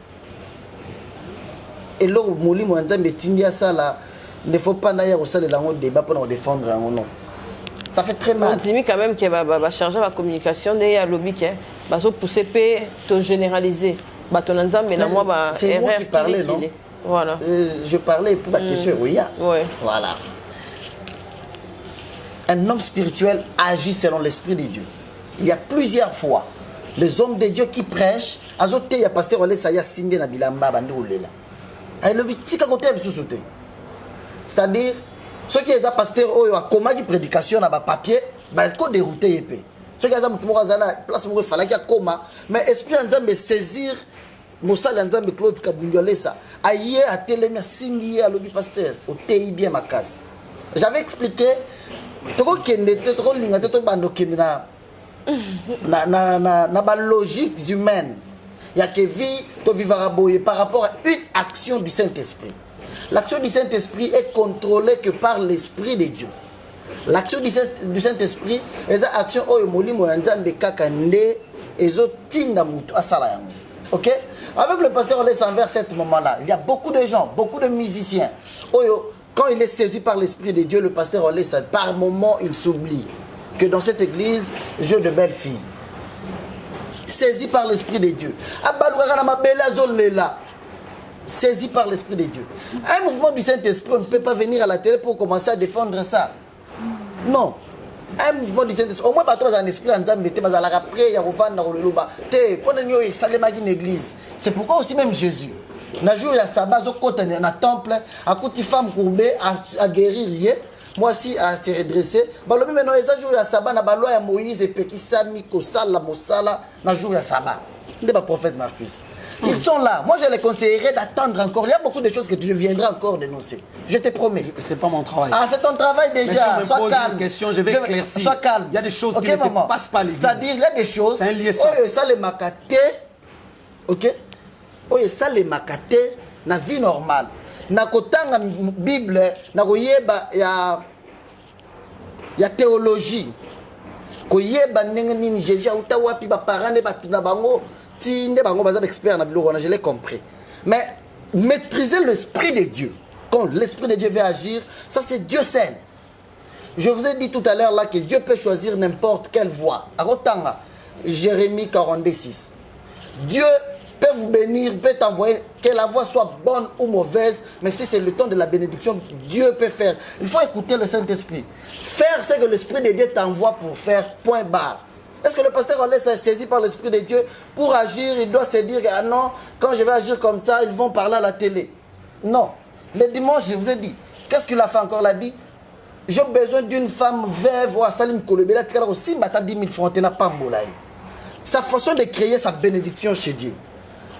Et là, il ne faut pas naïr au sein de la débat pour nous défendre un nom. Ça fait très mal. On dit quand même qu'il va charger la communication de la lobby qui va se pousser pour généraliser. C'est moi qui parlais, non? Voilà. Je parlais pour la question, oui. Voilà. Un homme spirituel agit selon l'esprit de Dieu. Il y a plusieurs fois les hommes de Dieu qui prêchent, azote ya pasteur Walesa ya simbe na bilamba bande olela. Ay le bitika côté de sous-sauter. C'est-à-dire ceux qui ont pasteur oyo akoma qui prédication na ba papier, ba ko dérouter épée. Ceux qui ont mutumo zala place mo fala ki akoma, mais esprit nzambe saisir Mosala nzambe Claude Kabundu Walesa aye a télémia simbi ya lobi pasteur au TI bien ma casse. J'avais expliqué toko kende te toko linga te to bando kende na ba logiques humaines. Il y a que vie to vivra boye par rapport à une action du Saint-Esprit. L'action du Saint-Esprit est contrôlée que par l'Esprit de Dieu. L'action du Saint-Esprit est une action oyo molimo ya nzambe kaka nde ezo tinda mutu asala yango. OK? Avec le pasteur Walesa envers ce moment-là, il y a beaucoup de gens, beaucoup de musiciens. Oyo, quand il est saisi par l'Esprit de Dieu, le pasteur Walesa, par moment, il s'oublie que dans cette église, jeu de belles filles. Saisi par l'Esprit de Dieu. Saisi par l'Esprit de Dieu. Un mouvement du Saint-Esprit, on ne peut pas venir à la télé pour commencer à défendre ça. Non. Un mouvement du Saint-Esprit. Au moins, pas trop un esprit en disant, mettez pas à la après, il y a une église. C'est pourquoi aussi même Jésus. Na jour ya sabbat zo côté na temple a côté femme courbée à guérir moi aussi à se redresser balobi maintenant les jours ya sabbat na baloi ya Moïse et pekisami ko sala mosala na jour ya sabbat n'est pas prophète Marcus. Ils sont là. Moi je les conseillerais d'attendre encore. Il y a beaucoup de choses que tu viendras encore dénoncer. Je te promets. C'est pas mon travail. Ah, c'est ton travail déjà. Mais si sois calme. Une question, je vais éclaircir. Sois calme. Il y a des choses qui ne se passent pas l'église. C'est-à-dire il y a des choses. C'est un lieu ça les makate. OK? Oye ça les makate na vie normale na kotanga Bible na koyeba ya théologie koyeba ndenge nini Jésus auta wapi ba parents ba tuna bango tinde bango baza expert na biloko na je l'ai compris mais maîtriser l'esprit de Dieu quand l'esprit de Dieu veut agir ça c'est Dieu seul. Je vous ai dit tout à l'heure là que Dieu peut choisir n'importe quelle voie akotanga Jérémie 42:6 Dieu peut vous bénir, peut t'envoyer, que la voix soit bonne ou mauvaise, mais si c'est le temps de la bénédiction, Dieu peut faire. Il faut écouter le Saint-Esprit. Faire ce que l'Esprit de Dieu t'envoie pour faire, point barre. Est-ce que le pasteur Walesa est saisi par l'Esprit de Dieu pour agir? Il doit se dire, ah non, quand je vais agir comme ça, ils vont parler à la télé. Non. Le dimanche, je vous ai dit, qu'est-ce qu'il a fait encore? Il a dit, j'ai besoin d'une femme veuve ou à Salim Kolobela, tu as aussi 10 000 francs, tu n'as pas moulay. Sa façon de créer sa bénédiction chez Dieu.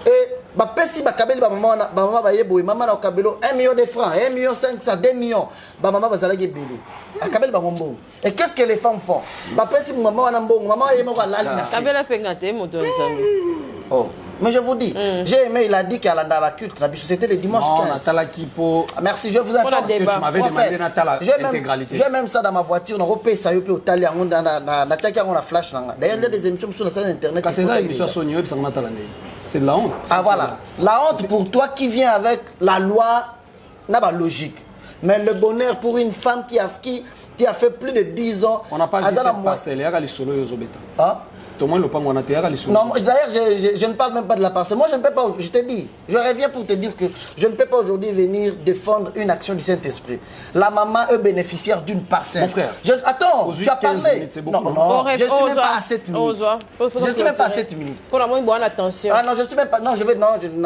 Et bah si bah kabeli bah maman bah yebo maman na kabelo 1 million de francs 1 million 500 2 millions bah maman va zala gebeli a kabeli bah mbongo et qu'est-ce que les femmes font bah si maman na mbongo maman yemo ka lali na kabela pengate moto nzambe. Oh mais je vous dis j'ai aimé il a dit qu'à l'anda culte la biso c'était le dimanche 15 merci je vous informe que tu m'avais demandé Natala intégralité j'ai même ça dans ma voiture on repère ça yope au tali on na tchaka on a flash là d'ailleurs il y a des émissions sur la scène internet c'est ça émission sonio et ça Natala. C'est de la honte. Ah voilà. La honte pour toi qui vient avec la loi n'a pas logique. Mais le bonheur pour une femme qui a fait plus de 10 ans. On n'a pas dit cette parcelle, il y a les solo et les non, d'ailleurs, je ne parle même pas de la parcelle. Moi, je ne peux pas, je te dis, je reviens pour te dire que je ne peux pas aujourd'hui venir défendre une action du Saint-Esprit. La maman est bénéficiaire d'une parcelle. Mon frère. Attends, tu as parlé. Non, je ne suis même pas à 7 minutes. Je ne suis même pas à 7 minutes. Pour la moins bonne attention. Ah non, je ne suis même pas. Non, je vais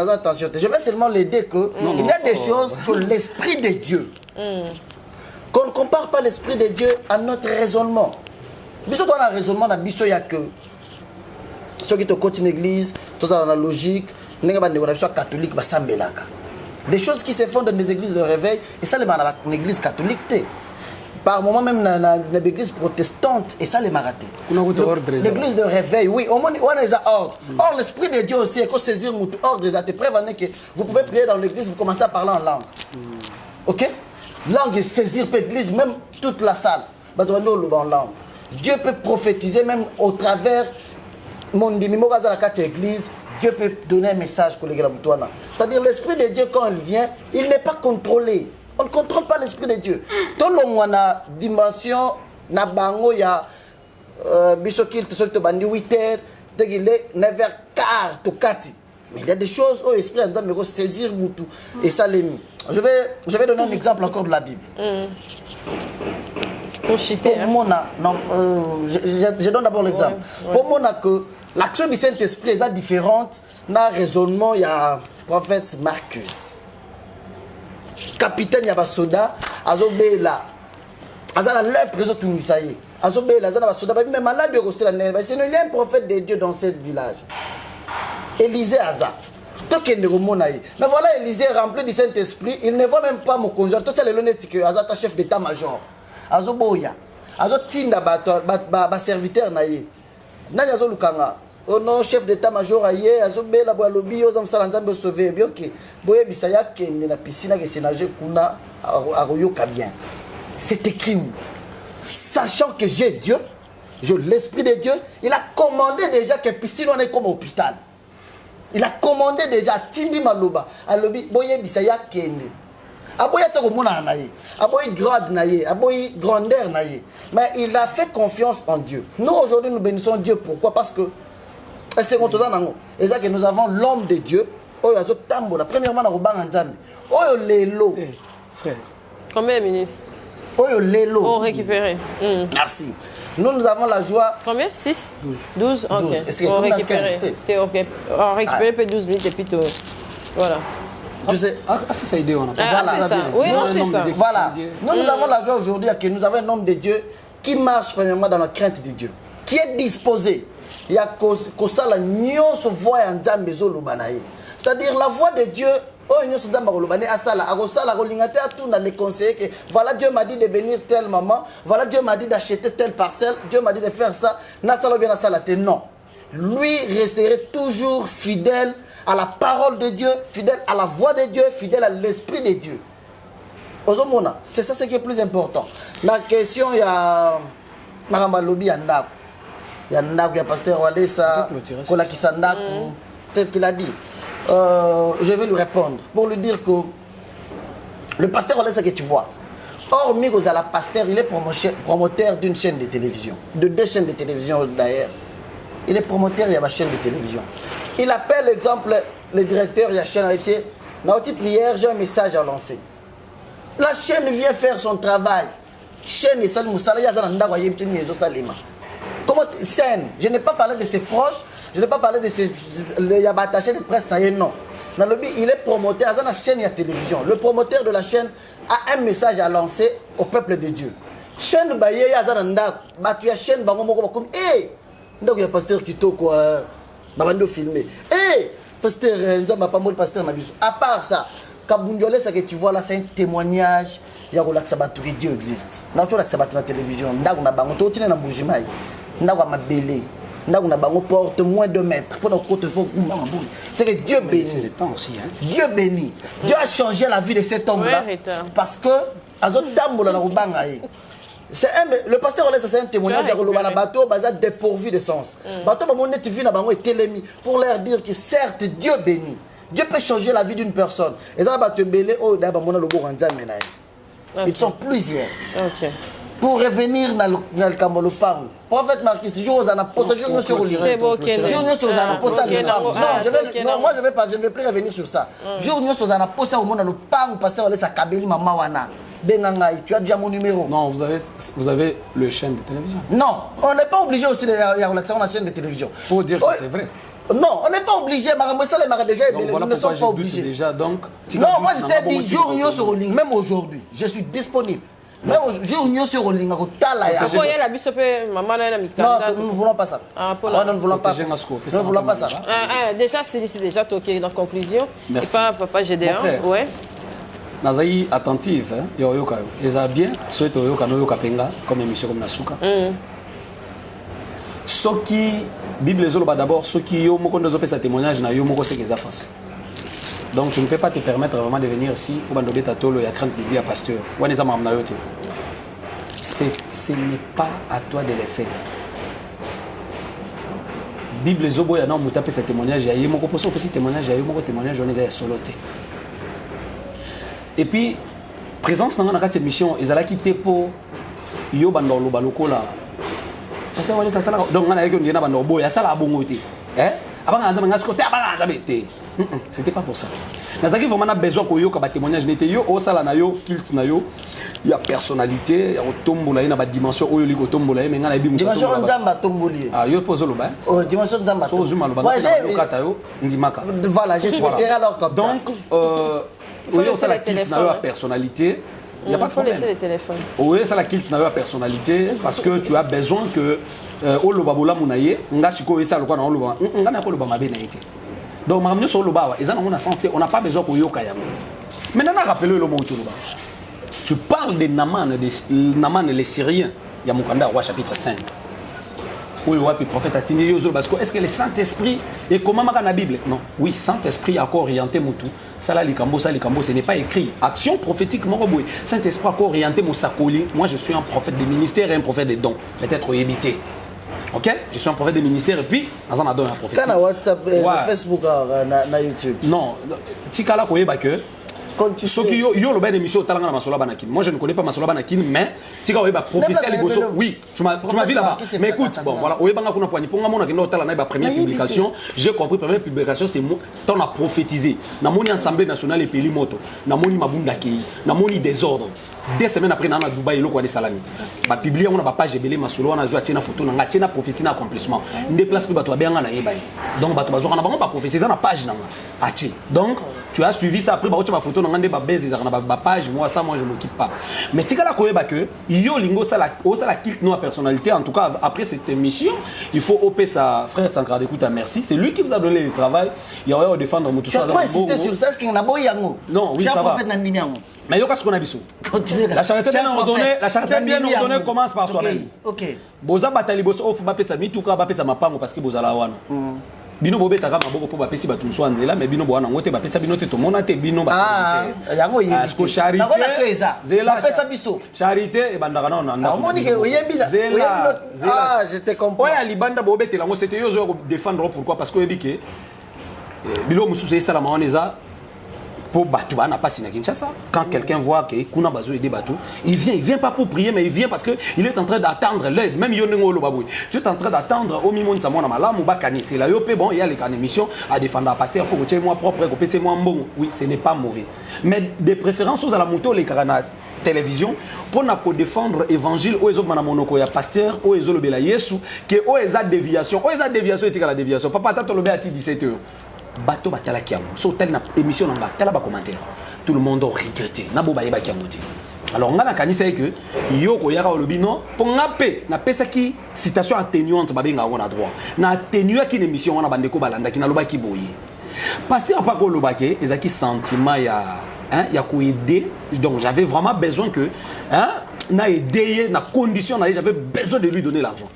attention. Je vais seulement l'aider que il y a des choses que l'Esprit de Dieu. Qu'on ne compare pas l'Esprit de Dieu à notre raisonnement. Biso dans le raisonnement, il y a que ceux qui te côté une église, tout ça dans la logique, les catholiques, les choses qui se font dans les églises de réveil, et ça, les une église catholique, par moment même dans l'église protestante, et ça, les maratés. L'église de réveil, oui, on a ordre. Or, l'Esprit de Dieu aussi, il faut saisir notre ordre, et prévenir que vous pouvez prier dans l'église, vous commencez à parler en langue. Ok? Langue et saisir l'église, même toute la salle. En langue. Dieu peut prophétiser même au travers de l'église. Dieu peut donner un message pour les grands. C'est-à-dire l'Esprit de Dieu quand il vient, il n'est pas contrôlé. On ne contrôle pas l'Esprit de Dieu. Dans la dimension, na bango ya bisokil to solto bandi 8h, il est 9h15 to kati. Mais il y a des choses où l'Esprit de Dieu saisir tout et ça les mis. Je vais donner un exemple encore de la Bible. Pour chiter. Je donne d'abord l'exemple. Pour moi, que l'action du Saint-Esprit est différente. Dans le raisonnement, il y a le prophète Marcus. Capitaine Yabasoda, Azobela. Azala lèpre, réseau tout misaïe. Azobela, Azala Basoda, mais malade de Rossé la neige. Il y a un prophète de Dieu dans ce village. Élisée Aza. Mais voilà, Élisée rempli du Saint-Esprit. Il ne voit même pas mon conjoint. Tout ça, le lunettes que Azata chef d'état-major. Azoboya azotinda ba serviteur na ye nani azolukanga ono chef d'état-major aye azobela bo lobi oza msala nzambe sauver bioke boye bisaya kende na piscine ke sénager kuna aroyoka bien. C'est écrit où? Sachant que j'ai Dieu, l'Esprit de Dieu, il a commandé déjà que piscine on est comme hôpital. Il a commandé déjà tindi maloba alobi boye bisaya kende. Aboya to komona na ye, aboyi grade na ye, aboyi grandeur na ye. Mais il a fait confiance en Dieu. Nous aujourd'hui nous bénissons Dieu. Pourquoi? Parce que c'est que nous avons l'homme de Dieu. Oyo azo tambola premièrement na robanga nzambe. Oyo lelo. Frère. Combien ministre? Oyo lelo. Oh récupérer. Merci. Nous avons la joie. Combien? 6? 12. OK. Est-ce que on récupérer? OK. On récupérer peut 12 minutes et puis tout. Voilà. Tu sais, c'est ça idée on a. Voilà, c'est ça. Oui, c'est ça. Voilà. Nous avons la joie aujourd'hui que nous avons un homme de Dieu qui marche premièrement dans la crainte de Dieu, qui est disposé. Il y a que ça la nion se voit en Nzambe zolobanaye. C'est-à-dire la voix de Dieu. Oh, nion se Nzambe zolobanaye asala, agosala rolingate a tout dans les conseils que voilà Dieu m'a dit de bénir telle maman, voilà Dieu m'a dit d'acheter telle parcelle, Dieu m'a dit de faire ça. Na sala bien na sala te non. Lui resterait toujours fidèle à la parole de Dieu, fidèle à la voix de Dieu, fidèle à l'Esprit de Dieu. C'est ça ce qui est plus important. La question, il y a Maramba Lobi Yandak. Il y a Ndak, il y a Pasteur Walesa, Kolaki Sandak, tel qu'il a dit. Je vais lui répondre pour lui dire que le Pasteur Walesa que tu vois, hormis que la Pasteur, il est promoteur d'une chaîne de télévision, de 2 chaînes de télévision d'ailleurs. Il est promoteur, il y a ma chaîne de télévision. Il appelle, exemple, le directeur, il y a chaîne AFC. Dans la petite prière, j'ai un message à lancer. La chaîne vient faire son travail. Chaîne et Salim Moussala, il y a un comment chaîne? Je n'ai pas parlé de ses proches, je n'ai pas parlé de ses. Il y a attaché de presse, non. Dans le but, il est promoteur, il y a une chaîne et la télévision. Le promoteur de la chaîne a un message à lancer au peuple de Dieu. Chaîne, il y a une chaîne, hey! Donc il y a pasteur qui t'a quoi babando filmé. Eh pasteur Nzamba pas mal pasteur Nabiso. À part ça, Kabundjole ça que tu vois là c'est un témoignage il y a relax sabatu que Dieu existe. Na tu relax sabatu na télévision, ndaku na bango to tina na mbujimai. Ndaku mabele. Ndaku na bango porte moins de mètres pour nos côtes faut c'est que Dieu bénit. Dieu bénit. Dieu a changé la vie de cet homme là parce que azotambola na rubanga. Le pasteur c'est un témoignage de bateau dépourvu de sens. Bateau pour leur dire que certes Dieu bénit. Dieu peut changer la vie d'une personne. Et ça va te belé, oh, d'abord, mon logo ranza menaille. Ils sont plusieurs. Ok. Pour revenir dans le Kamolopang, prophète Marquis, jour aux anapostes, jour nous sur le lit. Jour nous sur les anapostes, non, moi je ne vais plus revenir sur ça. Jour nous sur les anapostes, au monde, le pang, pasteur, on laisse à Kabeli, maman, wana. Bengangaï, tu as déjà mon numéro. Non, vous avez le chaîne de télévision. Non, on n'est pas obligé aussi de relaxer la chaîne de télévision. Pour dire que c'est vrai. Non, on n'est pas obligé. Donc voilà pourquoi je doute déjà. Donc, non, moi je t'ai dit, jour nous sur le lit, même aujourd'hui, je suis disponible. Même jour nous sur le lit, non, nous ne voulons pas ça. Nous ne voulons pas. Nous ne voulons pas ça. Déjà, c'est déjà toqué dans conclusion. Merci. Et pas papa GD1. Ouais. Nazaï attentive, hein. Yoka. Ils ont bien souhaité Yoka no Yoka Penga comme émission comme Nasuka. Ce qui Bible zoloba d'abord, ce qui yo moko ndozo pesa témoignage na yo moko c'est qu'ils affaissent. Donc tu ne peux pas te permettre vraiment de venir ici ou bandoder ta tolo et crainte de dire à pasteur. Waneza mamna yote. Ce n'est pas à toi de le faire. Bible zobo ya na muta pesa témoignage ya yo moko poso pesa témoignage ya yo moko témoignage on ya soloté. Et puis, présence dans la émission, ils allaient quitter pour yo bandolo balokola. Ça c'est ça donc on a dit que bandolo boya ça la bongoté. Hein? Avant on a côté c'était pas pour ça. Nazaki vraiment a besoin que yo ka témoignage n'était yo au sala na yo culte na yo. Il y a personnalité, il y a tombola na ba dimension oyo liko tombola mais ngana bi dimension nzamba tomboli. Ah yo pozo loba. Oh dimension nzamba. So zuma loba. Moi j'ai kata yo ndimaka. Voilà, je souhaiterais alors comme ça. Donc oui, ça la kilt n'a pas personnalité. Il n'y a pas de problème. Il faut laisser les téléphones. Oui, ça la kilt n'a pas personnalité parce que tu as besoin que Oloba Bola Mounaye, nga siko ça le quoi dans Oloba, nga na ko Oloba mabe na été. Donc mamno sur Oloba, ils en ont un sens, on n'a pas besoin ko yoka yango. Maintenant rappelez le mot Oloba. Tu parles de Naman les Syriens, il y a Mukanda roi chapitre 5. Oui, oui, prophète a tenu Yozo parce que est-ce que le Saint-Esprit est comment dans la Bible? Non. Oui, Saint-Esprit a encore orienté Moutou. Ça là, ce n'est pas écrit. Action prophétique, mon robot. Saint-Esprit a encore orienté Moussakoli. Moi, je suis un prophète des ministères et un prophète des dons. Peut-être évité. Ok? Je suis un prophète des ministères et puis, dans un don un prophète. Quand WhatsApp, Facebook, na YouTube. Non. Tikala koyeba que. Ce qui yo le ben émission talanga masola banakin. Moi je ne connais pas masola banakin mais tika oyeba prophétie liboso. Oui, tu m'as vu là-bas. Mais écoute, bon voilà, oyeba nga kuna poani ponga mona kendo talana ba première publication, j'ai compris première publication c'est moi ton a prophétisé. Na moni assemblée nationale et peli moto. Na moni mabunda kei, na moni désordre. 2 semaines après na Dubaï loko de salami. Ba publier on a ba page belé masolo on a joué tina photo na tina prophétie na accomplissement. Déplace bato ba benga na yeba. Donc bato bazo na bango ba prophétie na page na achi. Donc tu as suivi ça après ba tu ba photo na ngande ba base za na ba page moi ça moi je m'occupe pas. Mais tika la koyeba que yo lingo ça la kilt no personnalité en tout cas après cette émission, il faut opé sa frère Sankara d'écoute à merci, c'est lui qui vous a donné le travail. Il y a défendre Moutou ça. Tu as insisté sur ça ce qu'il na boyango. Non, oui ça va. Mais yo qu'est-ce qu'on a biso? La charité bien nous donner commence par soi-même. OK. Boza batali boso off ba pesa mituka ba pesa mapango parce que bozala wana. Bino bobeta kama maboko po ba pesi batu mso nzela mais bino boana ngote ba pesa bino te to mona te bino ba charité. Yango yebi. Parce que charité. Ba pesa biso. Charité e bandaka na na. Moni ke oyebi na. Ah, je te comprends. Oya libanda bobetela ngo c'était yo zo défendre pourquoi parce que oyebi ke bilo musu c'est ça la maoneza. Pour Batouba n'a pas signé Kinshasa. Quand quelqu'un voit que Kuna Bazou est des bateaux, il vient pas pour prier, mais il vient parce qu'il est en train d'attendre l'aide. Même Yonengo Lobaboui. Tu es en train d'attendre au Mimon Samona Malam ou Bakani. C'est là, bon, il y a les émissions à défendre la pasteur. Il faut que moi propre, que c'est moi bon. Oui, ce n'est pas mauvais. Mais des préférences aux à la moto, les carana télévision, pour nous défendre l'évangile, où ils ont monoko, il y a pasteur, où ils ont le bela Yesu, qui est où ils ont déviation. Où ils ont déviation, c'est la déviation. Papa, t'as le à 17 heures. Bateau batala kiango so tel na émission nanga tala ba commentaire tout le monde a regretté na bo ba yeba kiango ti alors ngana kanisa que yo ko yaka olobino pour ngape na pesa ki citation atténuante ba benga on a droit na atténuer ki émission on a bandeko balanda ki na loba ki boye pasteur pas ko lobake ezaki sentiment ya ko aider donc j'avais vraiment besoin que na aider na condition j'avais besoin de lui donner l'argent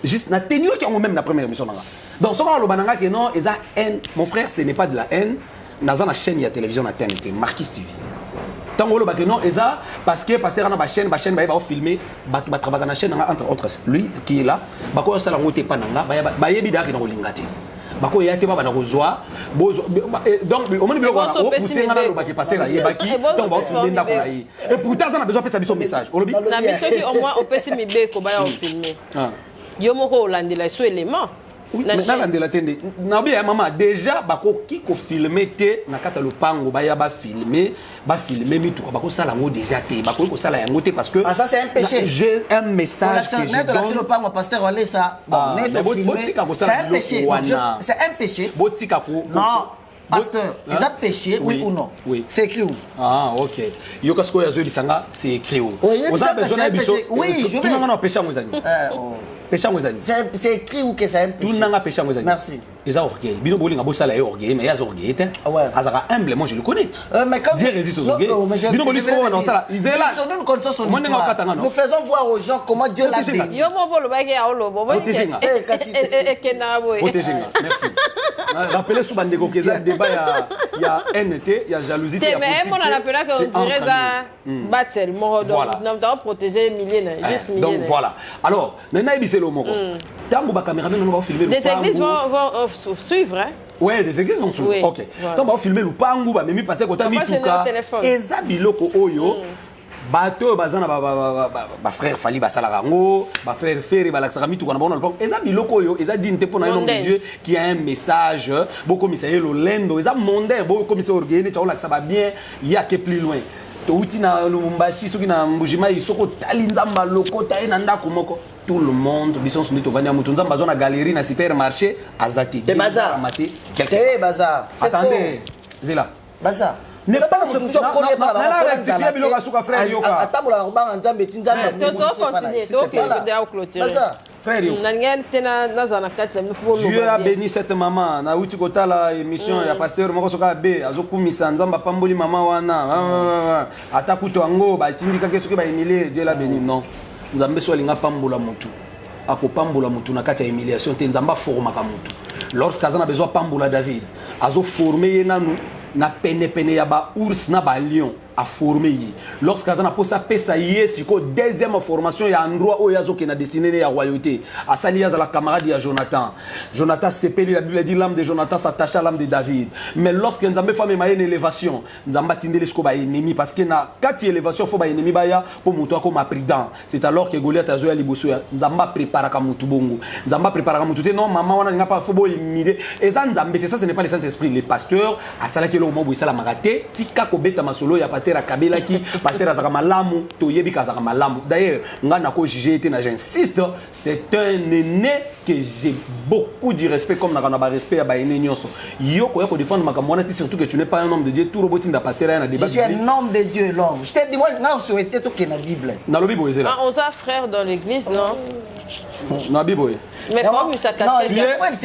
juste na atténuer ki on même na première émission nanga. Donc, ce qu'on a dit, non, ils ont haine. Mon frère, ce n'est pas de la haine. Dans la chaîne, il y a télévision à TNT, Marquis TV. Tant qu'on a dit, non, ils ont, parce que parce qu'il y a une chaîne, il va filmer, il va travailler dans la chaîne, entre autres. Lui qui est là, il va faire la route, il va faire la route. bako ya te ba na kozwa donc au moins biloko na pousser ngana lo baki passer la yebaki donc ba filmer ndako na yi et pourtant ça na besoin pesa biso message olobi na biso ki au moins opesi mibeko ba ya filmer yo moko olandela so élément nalandela tende nabi ya mama déjà bakoki kofilme te na kata lopango baya bafilme mituka bakosala yango déjà te bakoki kosala yango te parce que ça c'est un péché. J'ai un message que je donne lopango pasteur wale ça c'est un péché. C'est un péché. Botika ko non pasteur, ils ont péché, oui ou non? Oui. C'est écrit où? Ah, ok. Yokasko yazo bisanga, c'est écrit où? Oui, c'est un péché. Oui, je vais. Tout le monde a péché à Mouzani. Péché à Mouzani. C'est écrit où que c'est un péché? Tout le monde a péché à Mouzani. Merci. Ils ont orgueil. Bino Boling a bossé à orgueil, mais il y a orgueil. Ouais. Azara humble, moi je le connais. Mais quand Dieu résiste aux orgueils. Bino Boling comment dans ça? Ils est là. Nous faisons voir aux gens comment Dieu l'a béni. Yo mo bolo ba ke a olo bo. Protégez. Merci. Rappelez sous bandego que ça débat il y a NT, il y a jalousie, il y a mais on a appelé qu'on dirait ça battle mo donc nous devons protéger milliers juste milliers. Donc voilà. Alors, nana ebisé le moko. Tango ba caméraman on va filmer. Des églises vont suivre hein. Ouais, des églises vont suivre. OK. Donc on va filmer le pango ba memi passer kota mituka. Eza biloko oyo. Bato bazana ba frère Fali basala rango, ba frère Ferry balaksaka mituka na bona eza biloko oyo, eza dinte pour na nom de Dieu qui a un message, beaucoup misaye lo lendo, eza mondain, beaucoup misaye orgueil, tu laksa ba bien, il y a que plus loin. To uti na Lubumbashi, soki na Mbujima, isoko tali nzamba loko taye na ndako moko. Tout le monde, bison sont dit au Vania Moutounza, bazon na galerie, na supermarché, azati. Des bazar. Des bazar. Attendez, Zéla. Bazar. Ne pas se connaître pas la rectifier biloko suka frère yoka. Atamola robanga nzambe tinzambe. Toto continuer, to que je dois clôturer. Frère yoka. Nangel tena nazana kata pour Dieu a béni cette maman. Na uti kotala émission ya pasteur moko soka be azokumisa nzamba pamboli mama wana. Atakuto ango ba tindika ke soki ba Emilie Dieu la béni non. Nzambe so linga pambola mutu. Akopambola mutu na kati ya humiliation te nzamba formaka mutu. Lorsqu'azana besoin pambola David, azo former yenanu na pene ya ba ours na ba lion a formé yi. Lorsqu'azana posa pesa yesiko deuxième formation ya endroit où yazo ke na destiné ya royauté. Asali ya la camarade ya Jonathan. Jonathan s'épelle la Bible dit l'âme de Jonathan s'attache à l'âme de David. Mais lorsque nzambe femme ma une élévation, nzamba tindele sko ba ennemi parce que na kati élévation faut ba ennemi ba ya pour muto ko ma prudent. C'est alors que Goliath azo ya liboso ya nzamba prépara ka mutu bongo. Nzamba prépara ka mutu te non maman wana nga pas faut bo imiter. Et ça nzambe ça ce n'est pas le Saint-Esprit, les pasteurs asala ke lo mo bo sala magate tika ko beta masolo ya pasteur Kabela qui pasteur azaka malamu to yebi kazaka malamu. D'ailleurs ngana ko juger été na j'insiste, c'est un aîné que j'ai beaucoup de respect comme na ba respect ya ba aîné nyonso. Yo ko ya ko défendre makamwana surtout que tu n'es pas un homme de Dieu tout roboti nda pasteur ya na débat. Je suis un homme de Dieu l'homme. Je t'ai dit moi nga souhaité to ke na Bible. Na lobi bo ezela. On a frère dans l'église non? Na Bible. Mais faut ça casser.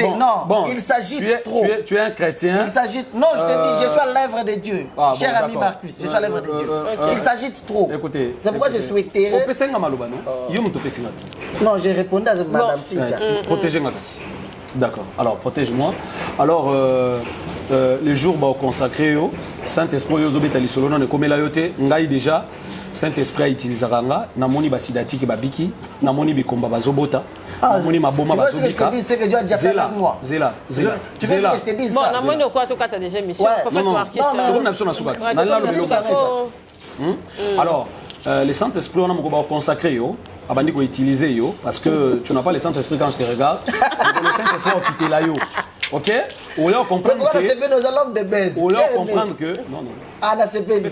Non, il s'agit trop. Tu es un chrétien. Il s'agit. Non, je te dis, je suis à l'œuvre de Dieu. Cher ami Marcus, je suis à l'œuvre de Dieu. Il s'agit trop. Écoutez. C'est pourquoi je souhaiterais. Non, j'ai répondu à Madame Tintia. Protégez-moi. D'accord. Alors, protège-moi. Alors, les jours consacrés, Saint-Esprit, Yozobetali Solonon et Komela Yote, Ngai déjà. Saint-Esprit a utilisé Ranga, Namoni Basidati qui babiki, Namoni Bikomba Bazobota, Namoni Maboma Bazobika. Tu veux ce que je te dis, c'est que Dieu a déjà fait avec moi. Zéla. Tu veux ce que je te dis ça? Bon, Namoni quoi tu as déjà mission, prophète marqué ça. Alors, les Saint-Esprit on a beaucoup consacré Abandi ko utiliser yo parce que tu n'as pas le Saint-Esprit quand je te regarde. Le Saint-Esprit a quitté là yo. OK? Ou là comprendre que c'est nos allons de baisse. Ou là comprendre que non. Ah na CP.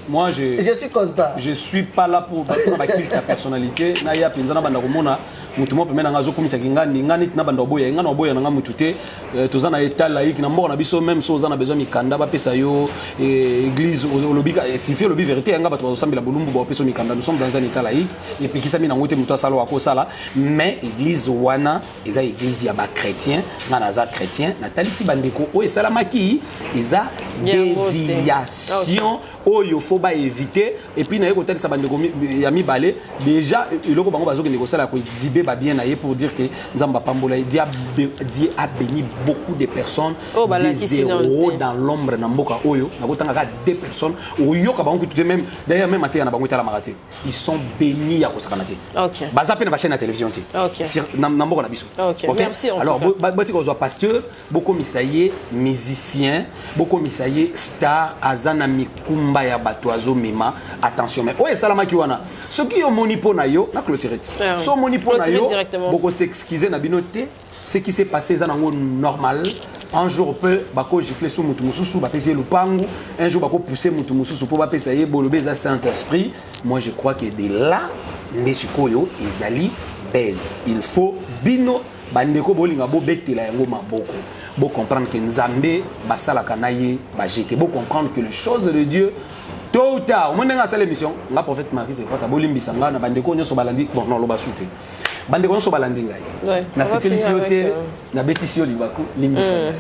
Moi je suis content. Je suis pas là pour bâtir ta personnalité. Na ya pinzana banda komona mutu mo pemena ngazo komisa kingani ngani tina banda boya ngana boya nga mutu te tozana état laïque na mbona biso même so zana besoin mikanda ba pesa yo église olobika si fait lobi vérité nga bato basambela bolumbu ba pesa mikanda nous sommes dans un état laïque et puis kisa mina ngote mutu asalo ako sala mais église wana eza église ya ba chrétien ngana za chrétien na talisi bandeko o esalamaki eza déviation oyo faut ba éviter et puis na côté ça bande ya mi balé déjà iloko bango bazo ke négocier la ko exhiber ba bien naie pour dire que nzamba pambola Dieu a béni beaucoup de personnes des héros dans l'ombre na mboka oyo na kotanga ka 2 personnes oyo ka bango tout même d'ailleurs même matin na bango tala marate ils sont bénis ya ko sakanati OK baza pe na ba chaîne na télévision ti sur na mboka na biso OK merci alors bati ko zo pasteur beaucoup misaye musicien beaucoup misaye star azana mikumba ya batoazo mema attention mais oye salama ki wana ce qui au monipo na yo na clôturer so monipo na yo beaucoup s'excuser na binoté ce qui s'est passé za nango normal un jour peut bako gifler sous mutu mususu ba pesi lupangu un jour bako pousser mutu mususu pour ba pesa ye bolobe za Saint-Esprit moi je crois que de là ndesikoyo ezali baise il faut bino bandeko bolinga bo betela yango maboko bon comprendre que Nzambe basalaka na ye ba jeter bon comprendre que les choses de Dieu tôt ou tard on nga sala émission nga prophète Marie c'est quoi ta bolimbisa nga na bandeko nyoso balandi bon non lo basute bandeko nyoso balandi ngai na félicité na bétisio libaku limbisa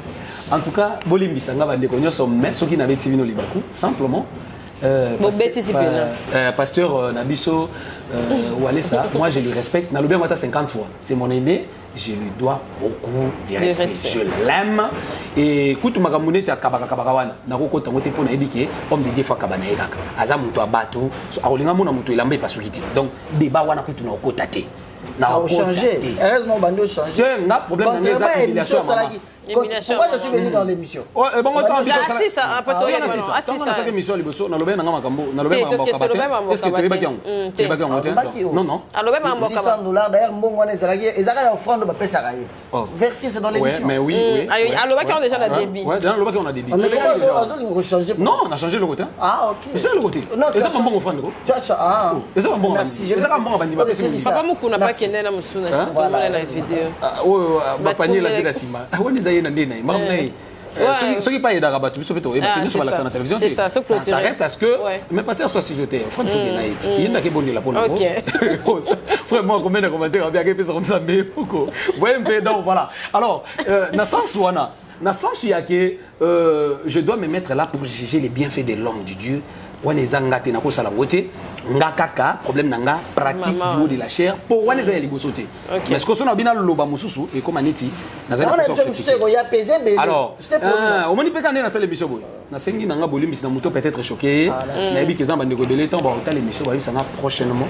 en tout cas bolimbisa nga bandeko nyoso mais soki na beti bino libaku simplement pasteur Nabiso Walesa, moi je le respecte. Nalobi ngata 50 fois. C'est mon aîné, je lui dois beaucoup de respect. Je l'aime et kutu makamune tia kabaka wana. Nakoko tango te pona ebike homme de Dieu fa kabana ekaka. Aza mutu abatu, so akolinga mona mutu elambe pasukiti. Donc débat wana kutu na okota te. Na changer. Heureusement bando changer. Nga problème na ngeza élimination. Pourquoi je suis venu dans l'émission? Oh, bon, assise ça, pas toi, assise ça. Cette émission, liboso, na lobe na makambo, na lobe makambo. Est-ce que tu es bakion? Tu es bakion non non. À lobe makambo. $600 d'ailleurs mbongo na ezalaki, ezalaka offrande ba pesa raït. Vérifier c'est dans l'émission. Mais oui, oui. À lobe qui on déjà la débit. Ouais, dans lobe qui on a débit. On a changé. Non, on a changé le côté. Ah OK. C'est le côté. Et ça bon offrande ko. Tu as ah. Et ça bon. Merci. Je vais ça bon bandi ba pesa. Papa mukuna pa kende na musuna, je peux voir la vidéo. Oh, ba panier la de sima. Woni zaye na ndena. Ce qui pas aidé à battre, sur la télévision, ça reste à ce que mais pasteur soit studiotée. Frère, il y en a qui bonne la pour vraiment combien de commentaires bien que ça comme ça mais beaucoup. Voyez un peu donc voilà. Alors, dans sens wana, dans sens il y a que je dois me mettre là pour juger les bienfaits de l'homme du Dieu. Wana ezangate na ko sala ngote ngakaka problème nanga pratique du haut de la chair pour wana za libosote mais ce que sona bina loba mususu et comme aneti na za alors au moni peka na sala émission boy na sengi nanga bolimbisi na moto peut-être choqué na bi kezamba ndeko belé temps ba hôtel émission ba ça prochainement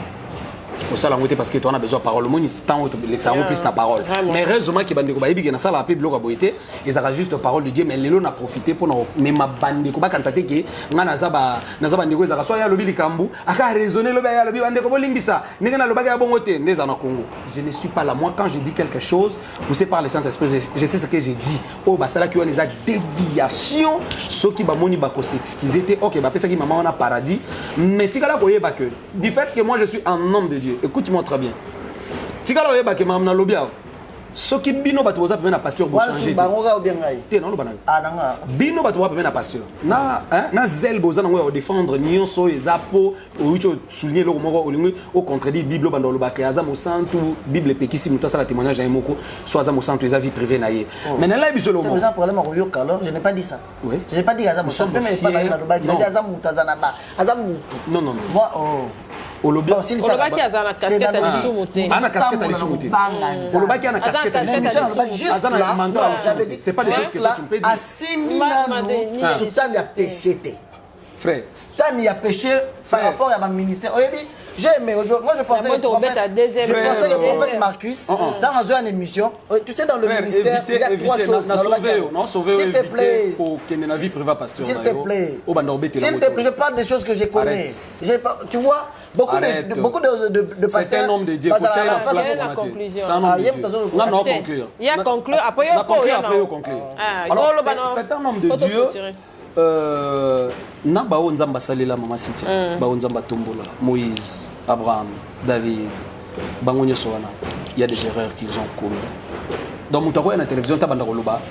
au salon parce que tu as besoin de parole mon temps l'examen plus la parole mais heureusement que bandeko ba yebi na sala pe bloc aboité ils ont juste parole de Dieu mais lelo na profiter pour mais ma bandeko ba kantate ke nga nazaba ndeko ezaka so ya lobi likambu aka raisonner lobi ya lobi bandeko bolimbisa ninga na lobaka ya bongote ndeza na Congo je ne suis pas là moi quand je dis quelque chose poussé par le Saint-Esprit je sais ce que j'ai dit oh ba sala ki on a déviation ceux qui ba moni ba ko s'excuser te OK ba pesa ki maman on a paradis mais tikala ko yeba que du fait que moi je suis un homme de Dieu. Écoute-moi très bien. Tikala oyeba ke mamna lobia. Soki bino bato boza pemena pasteur bo changer. Bangoga ou bien ngai. Te non lo bananga. Ah nanga. Bino bato ba pemena pasteur. Na zel boza na ngo défendre nyonso ezapo oicho souligner lo moko olingi au contredit Bible bando lo bakaya za mo santu Bible pekisi muto sala témoignage ya moko soit za mo santu eza vie privée na ye. Mais na la biso lo mo. C'est un problème au yoka alors, je n'ai pas dit ça. Oui. Je n'ai pas dit aza mo santu mais pas na lo bakaya. Il dit aza muto azana ba. Aza muto. Non non. Moi oh Olobaki azana casquette à l'issumuté. Ana casquette à l'issumuté. Olobaki ana casquette à l'issumuté. Azana manteau à l'issumuté. C'est pas des choses que tu peux dire. Asimina Sultan a péché. Frère, Stan y a péché par rapport à mon ministère. J'ai aimé aujourd'hui. Moi je pensais que le prophète Marcus dans une émission, tu sais dans le ministère, il y a 3 choses. S'il te plaît. S'il te plaît. S'il te plaît, je parle des choses que je connais. Tu vois, beaucoup de pasteurs. C'est un homme de Dieu. C'est la conclusion. Il y a conclure après il y a conclure. C'est un homme de Dieu. Na bao nzamba salela mama Cynthia bao nzamba tombola Moïse Abraham David bango nyoso wana il y a des erreurs qu'ils ont commis donc mutako na télévision tabanda koloba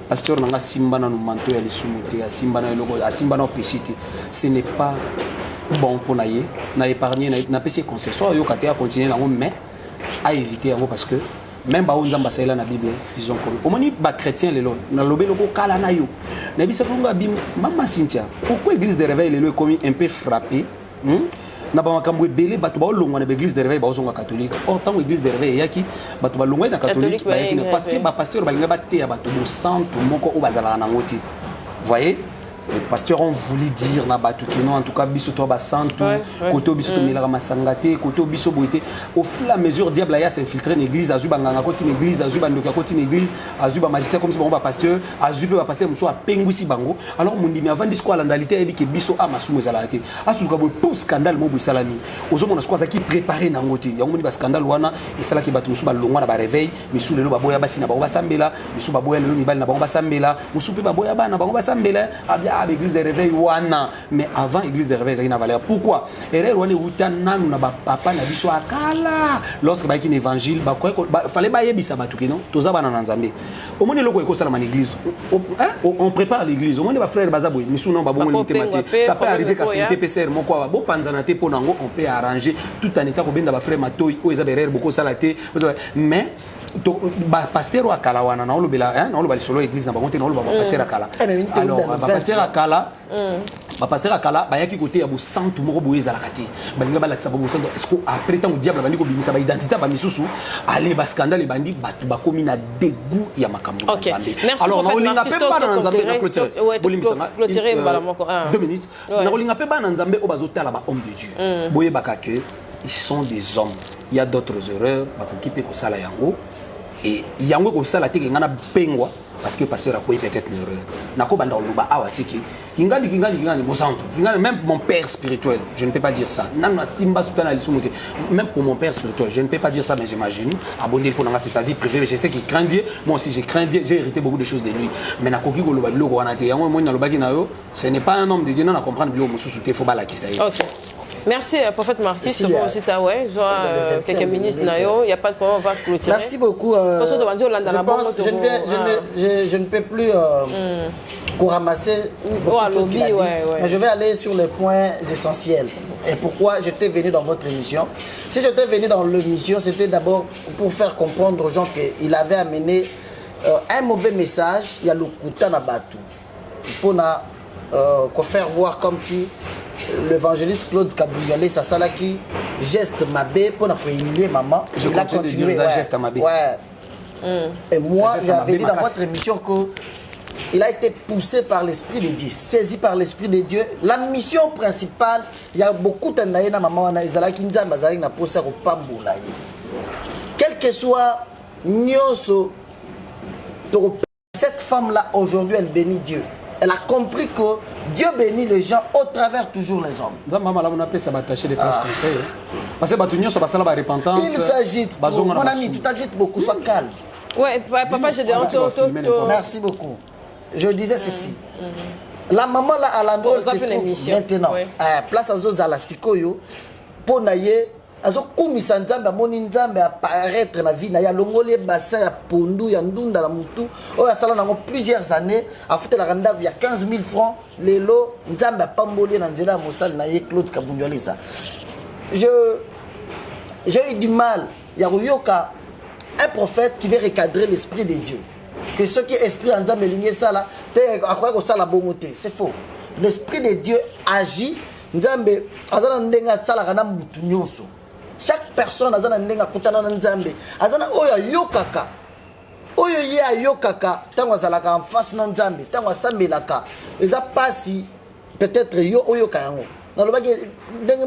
pasteur nanga simba na manto ya lisumuté simba na logo simba na péchité ce n'est pas bon pour naie na épargner na PC conseil soit yo katé à continuer na mais à éviter parce que même ba onzamba saila na Bible ils ont connu omoni ba chrétien lelo na lobelo ko kala na yo na bisa kunga bim mama Cynthia pourquoi église de réveil lelo est comme un peu frappé na ba makambo ebele bato ba olongwa na église de réveil ba ozonga catholique tant église de réveil yaki bato ba longwa na catholique ba yaki parce que ba pasteur ba linga ba te ya bato bo santo moko o bazala na ngoti voyez. Les pasteurs ont voulu dire na batu que non en tout cas biso to ba santo côté biso to milaka masangate côté biso boité au fur et à mesure diable a s'infiltrer dans l'église azuba nganga continue église azuba ndoka continue église azuba magicien comme si bon ba pasteur azuba ba pasteur muso a penguisi bango alors mon dimi avant discours à l'andalité et que biso a masumu ezalaki asuka bo pour scandale mo bo salami ozo mona squaza qui préparer na ngoti yango moni ba scandale wana et sala ki batu muso ba longwa na ba réveil misu lelo ba boya basi na ba sambela misu ba boya lelo mibali na ba sambela musu pe ba boya bana ba sambela à l'église de réveil wana mais avant l'église de réveil ça n'a valeur pourquoi erreur wana uta nanu na papa na biso akala lorsque ba ki évangile ba fallait ba yebisa batu kino toza bana na nzambe omoni loko eko sala man église on prépare l'église omoni ba frère bazabo misu non ba bongo limité maté ça peut arriver qu'à saint PCR moko ba bo panzana te ponango on peut arranger tout en état ko benda ba frère matoy o ezaba erreur beaucoup salaté mais pasteur akala wana na olobela na olobali solo église na bango te na olobaba pasteur akala alors pasteur akala ba pasteur akala ba yaki côté ya bo santo moko bo ezalaka te balinga balakisa bo santo est-ce que après tant diable bandi ko bimisa ba identité ba misusu aller ba scandale bandi batu ba komi na dégoût ya makambo nzambe alors na olinga pe ba na nzambe na clôture bolimisanga 2 minutes na olinga pe ba na nzambe o bazotala ba homme de Dieu boye bakake ils sont des hommes il y a d'autres erreurs ba ko kipe ko sala yango et yango ko sala te ngana pengwa parce que pasteur a quoi peut-être une erreur nako banda loba awa tiki kingali mo santo kingali même mon père spirituel je ne peux pas dire ça nana simba sutana lisumuté même pour mon père spirituel je ne peux pas dire ça mais j'imagine abonné pour nanga c'est sa vie privée je sais qu'il craint Dieu moi aussi j'ai craint Dieu j'ai hérité beaucoup de choses de lui mais nako ki ko loba loko wana te yango mo nyaloba ki na yo ce n'est pas un homme de Dieu non à comprendre bio mususu te faut bala ki ça. OK. Merci, prophète Marquis. C'est bon aussi ça, ouais. Quelques minutes, il n'y a pas de problème, on va clôturer. Merci beaucoup. Je ne peux plus ramasser beaucoup de choses qu'il a dit, mais je vais aller sur les points essentiels. Et pourquoi j'étais venu dans votre émission? Si j'étais venu dans l'émission, c'était d'abord pour faire comprendre aux gens qu'il avait amené un mauvais message. Il y a le Kouta Nabatu. Pour faire voir comme si l'évangéliste Claude Kabougalé Sassalaki geste mabé pour humilier maman. Il a continué. Et moi, j'avais dit dans votre émission qu'il a été poussé par l'Esprit de Dieu, saisi par l'Esprit de Dieu. La mission principale, il y a beaucoup de maman quel que soit cette femme-là, aujourd'hui, elle bénit Dieu. Elle a compris que Dieu bénit les gens au travers toujours les hommes. Il s'agite trop. Mon ami, tu t'agites beaucoup, sois calme. Ouais, papa, j'ai des Merci beaucoup. Je disais ceci. La maman là à l'endroit où elle se trouve maintenant, place à Zozala Sikoyo, pour naïe, azo kumisa nzambe amoni nzambe apparaître na vie na ya longoli bassin ya pondu ya ndunda na mutu oya sala nango plusieurs années afute la randa ya 15 000 francs lelo nzambe apamboli na nzela mosali na ye Claude Kabougalé ça. J'ai eu du mal ya yoka un prophète qui veut recadrer l'esprit de Dieu que ce qui est esprit en nzambe lingé ça là te akwa ko sala bongote c'est faux. L'esprit de Dieu agit nzambe azana ndenga sala kana mutu nyonso. Chaque personne a un nenga kutana na nzambe azana oyo yokaka oyo ye yokaka tango azalaka en face na nzambe tango asambelaka eza pasi peut-être yo oyo kayango na lobaki ndenge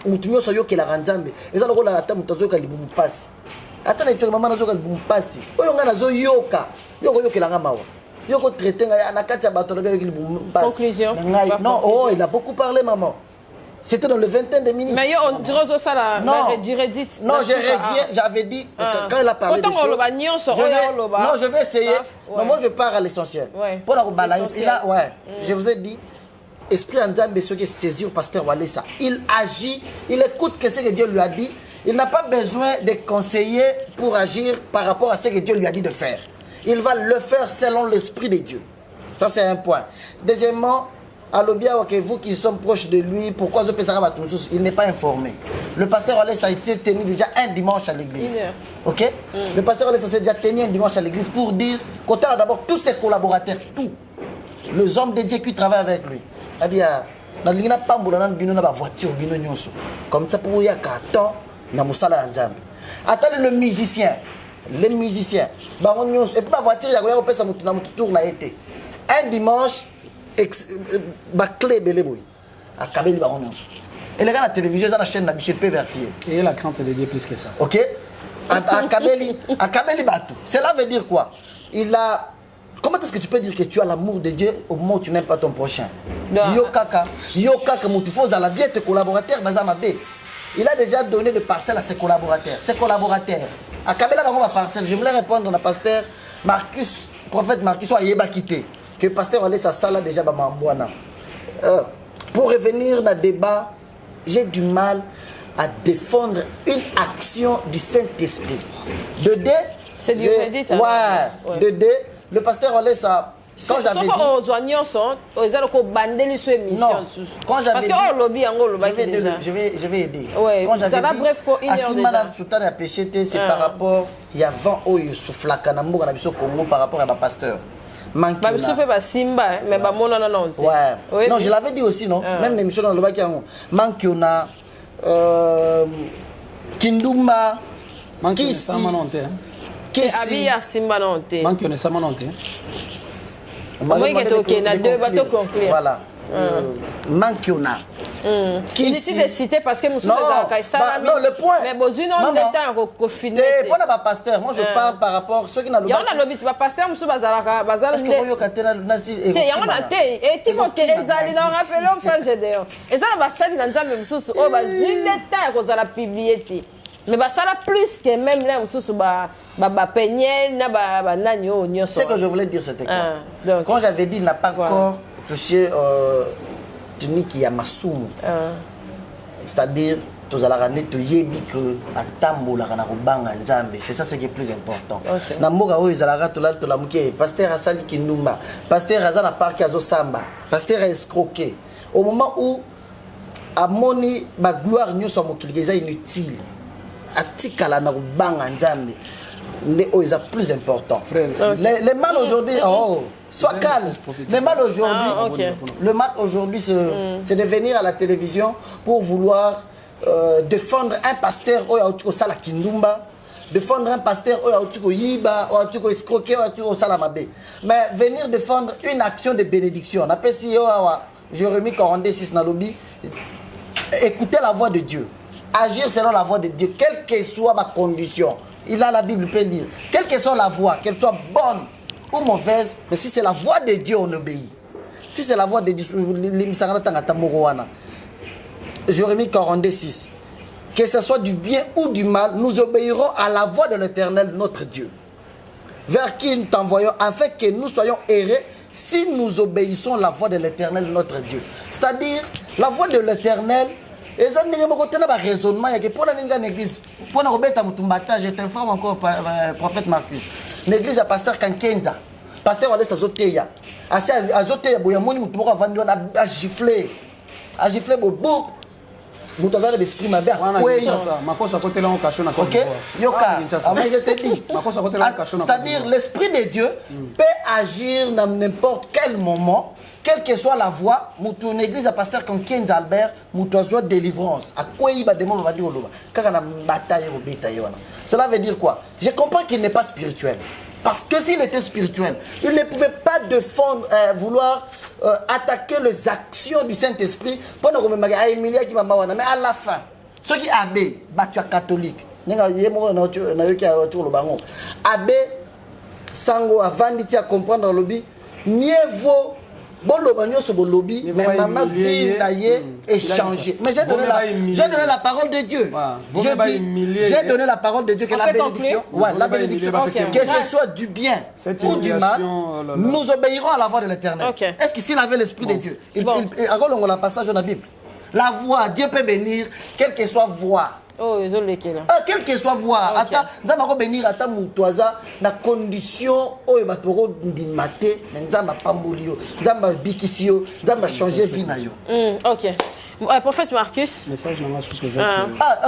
mutu nyoso yokelaka nzambe eza lokola ata mutu azoyoka libumu pasi ata na ifeka mama nazoyoka libumu pasi oyo nga nazoyoka yoko yokelanga mawa yoko traité nga na kati ya bato lokola libumu pasi. Conclusion. Non, oh, il a beaucoup parlé maman. C'était dans le 21 de minutes. Mais on dirait ça là, du Reddit. Non, je reviens, j'avais dit quand il a parlé de choses. Je vais essayer. Mais moi je pars à l'essentiel. Pour la je vous ai dit, esprit Nzambe ce qui saisir au pasteur Walesa, il agit, il écoute ce que Dieu lui a dit. Il n'a pas besoin de conseiller pour agir par rapport à ce que Dieu lui a dit de faire. Il va le faire selon l'esprit de Dieu. Ça c'est un point. Deuxièmement, à l'obia, vous qui sommes proches de lui, pourquoi il n'est pas informé. Le pasteur Wallace s'est tenu déjà un dimanche à l'église. Ok? Le pasteur Wallace s'est déjà tenu un dimanche à l'église pour dire qu'on a d'abord tous ses collaborateurs, tous les hommes de Dieu qui travaillent avec lui. Eh bien, dans l'Ina Pamboula, dans la voiture, comme ça pour y a 14 dans Moussala Nzambe. Attendez les musiciens, et puis la voiture, il y a un tour na été. Un dimanche, clé belébouille. À Kabeli Baron. Et les gars, la télévision, dans la chaîne, la bichette peut vérifier. Et la crainte, c'est de dire plus que ça. Ok? À Kabeli Batou. Cela veut dire quoi? Il a. Comment est-ce que tu peux dire que tu as l'amour de Dieu au moment où tu n'aimes pas ton prochain? Yo kaka, Moutifos, à la bien tes collaborateurs, Bazamabé. Il a déjà donné de parcelles à ses collaborateurs. À Kabela Baron, parcelle. Je voulais répondre à la pasteur Marcus, prophète Marcus, à Yeba quitté. Que le pasteur allait sa salle déjà Bamambouana. Pour revenir dans le débat, j'ai du mal à défendre une action du Saint-Esprit. De deux, c'est du crédit. Ouais. De deux, le pasteur allait ça. Quand j'avais dit... Non, quand j'avais dit... Je vais aider. Ouais. Quand j'avais dit... Bref, pour une heure déjà. C'est par rapport... Il y a 20 ans, il souffle à Kanambour, au Congo, par rapport à ma pasteur. Ouais. Non, je l'avais dit aussi, non? Même l'émission dans le bac, Mankiona, Kindumba, Kisi, Abia Simba Nante. Mankiona Samanante. Voilà. Mankiona. Inutile de citer parce que nous sommes non, le point. Mais bon, une autre temps confiné. Pour la pasteur, moi je parle par rapport à ceux qui n'ont pas. Il y a lobby, pasteur, nous sommes bazalaka, bazal. Est-ce que vous avez nasi? Il y a un té et qui vont que les ali dans rappelons faire gédéon. Et ça va ça dans ça même sous oh bah une détail qu'on a publié. Mais bah ça plus que même là sous bah peigner na bah nanyo nyoso. C'est que je voulais dire c'était quoi? Quand j'avais dit il n'a pas encore touché tuni qui a masumu. C'est-à-dire tous à la rane tu yebi que atambola kana robanga nzambe. C'est ça ce qui est plus important. Na mboga oyo ezalaka to la muke pasteur asali kindumba, pasteur azana parki azo samba, pasteur a escroqué. Au moment où amoni ba gloire nyoso mokili eza inutile. Atikala na robanga nzambe. C'est plus important. Les mal aujourd'hui, sois calme. Le mal aujourd'hui, le mal aujourd'hui, c'est de venir à la télévision pour vouloir défendre un pasteur au Sala Kindumba, défendre un pasteur au Yiba, au escroquer, au Salamabé. Mais venir défendre une action de bénédiction, on appelle ça Jérémie 42:6 dans lobby. Écoutez la voix de Dieu, agir selon la voix de Dieu, quelle que soit ma condition. Il a la Bible peut dire, quelle que soit la voix, qu'elle soit bonne ou mauvaise, mais si c'est la voix de Dieu, on obéit. Si c'est la voix de Dieu, Jérémie 42:6, que ce soit du bien ou du mal, nous obéirons à la voix de l'Éternel, notre Dieu. Vers qui nous t'envoyons, afin que nous soyons errés si nous obéissons à la voix de l'Éternel, notre Dieu. C'est-à-dire, la voix de l'Éternel, et ça n'est pas un raisonnement. Il y a pour l'église, pour je t'informe encore, prophète Marcus. L'église a pasteur Kankenza. Pasteur Wallace Azoteya. Azoteya, Boyamoni, Moutoura Vandon a giflé. A giflé, Bobo. Moutazala l'esprit m'a bien. Ok? Yoka, je te dis. C'est-à-dire, l'esprit de Dieu peut agir dans n'importe quel moment. Quelle que soit la voie, mon église à pasteur comme Kenza Albert, mon besoin de délivrance. À quoi il va demander va dire au loba. Car on a bataille au bétail. Cela veut dire quoi? Je comprends qu'il n'est pas spirituel. Parce que s'il était spirituel, il ne pouvait pas défendre, vouloir attaquer les actions du Saint-Esprit pendant que mais à la fin, ceux qui abbé, tu es catholique. Abbé, Sango, avant de comprendre le lobby, mieux vaut. Bon, le lobby, mais maman vie est changée. Mais j'ai donné la parole de Dieu. J'ai donné la parole de Dieu que la bénédiction. Ouais, la bénédiction. Que ce soit du bien ou du mal, nous obéirons à la voix de l'Éternel. Est-ce que s'il avait l'esprit de Dieu, on a passage dans la Bible. La voix, Dieu peut bénir, quelle que soit voix. Oh, désolé qui là. Quel que soit voix, attends, nous allons venir à ta moutoisa, na condition où il va te rendre mais nous allons pambolio, nous allons bikisio, nous allons changer vie na yo. Ok. Prophète Marcus. Message dans la sous-présente.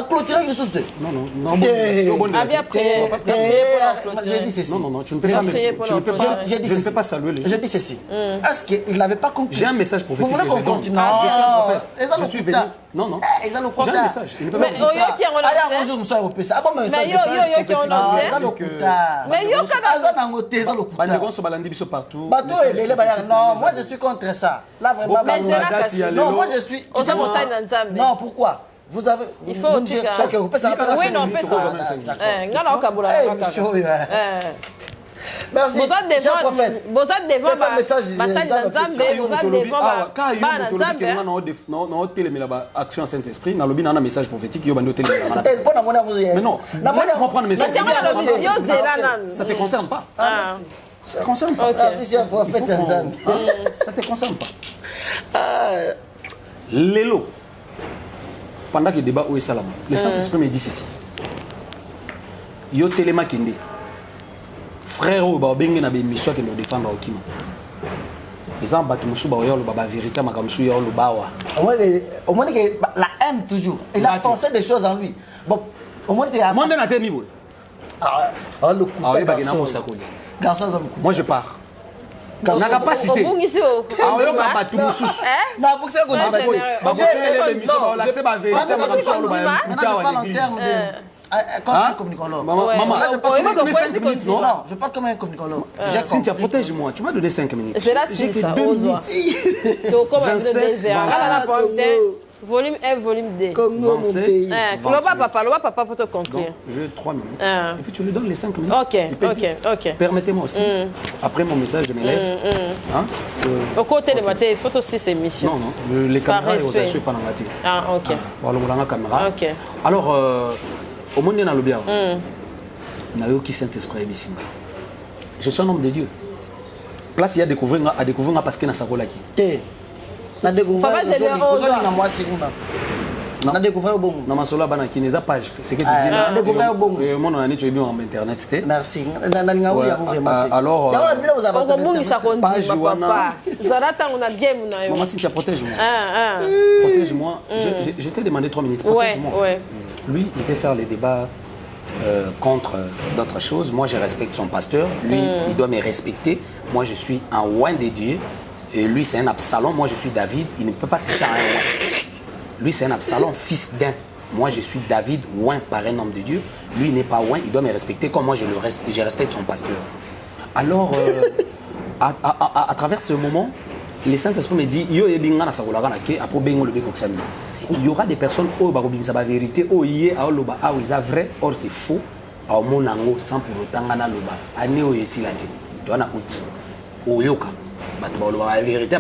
Clôturer les choses. Non. Bien prié. J'ai dit ceci. Non, tu ne peux pas. Je ne peux pas saluer les gens. J'ai dit ceci. Est-ce qu'il n'avait pas compris? J'ai un message prophétique. Vous voulez qu'on continue? Je suis venu. Non. J'ai un message. Il ne peut pas. Mais yo qui on a. Bonjour, monsieur Européen. Ah bon, mais yo qui on a. Mais yo quand partout. Non, moi je suis contre ça. Là vraiment. Non, moi je suis. Non, pourquoi? Vous avez. Il faut. Oui, non, on peut ça. Merci. Vous êtes devant action Saint-Esprit. Dans le message prophétique, il y a un mais non, laisse-moi prendre le message. Ça ne te concerne pas. Ça te concerne pas. Ça te concerne pas. Lélo, pendant que le débat est salam, le Saint-Esprit me dit ceci. Yo téléma kende. Frère ou ba bengi na be mission que nous défendre au kima. Les gens battu musu ba yo lo ba vérité makamsu yo lo bawa. Au moins que la haine toujours. Il a pensé des choses en lui. Bon, au moins que monde na temi boy. Le coup garçon. Moi je pars. Na capacité. Yo ka battu musu. Na pour ça qu'on a boy. Ba mission ba la c'est ba vérité makamsu lo ba puta wa l'église. Comme un communicologue. Maman, tu m'as donné 5 minutes, non? Non, je parle comme un communicologue. Cynthia, protège-moi. Tu m'as donné 5 minutes. C'est là, c'est ça. 2 minutes. C'est comme un désert. Volume 1, volume 2. Comme nous, mon pays. Papa pour te conclure. J'ai 3 minutes. Et puis tu lui donnes les 5 minutes. Ok. Permettez-moi aussi. Après mon message, je me lève. Au côté de ma télé, photo aussi, c'est mission. Non, les caméras, ils ont pas dans la télé. Ah, ok. Voilà, la caméra. Ok. Alors, au monde dans le bien, qui Saint-Esprit ici. Je suis un homme de Dieu. Place il y a à découvrir parce qu'il y a Sakola qui. Na découvrir na découvrir bon. Na masola bana qui n'est page. C'est que tu dis na découvrir bon. Mon on a net bien en internet c'était. Merci. Na linga oui vraiment. Alors page papa. Zarata on a bien na yo. Maman si tu protège-moi. Protège-moi. Je t'ai demandé 3 minutes. Protège-moi. Lui, il fait faire les débats contre d'autres choses. Moi, je respecte son pasteur. Lui, il doit me respecter. Moi, je suis un oint de Dieu. Et lui, c'est un Absalom. Moi, je suis David. Il ne peut pas toucher à un oint. Lui, c'est un Absalom, fils d'un. Moi, je suis David, oint par un homme de Dieu. Lui, il n'est pas oint. Il doit me respecter comme moi, je respecte son pasteur. Alors, à travers ce moment, le Saint-Esprit me dit, yo ebinga na sakola kana ke apo bengo le bekoksami. Il y aura des personnes qui vont dire la vérité, qui c'est vrai, or c'est faux, sans pour autant que c'est vrai. La vérité,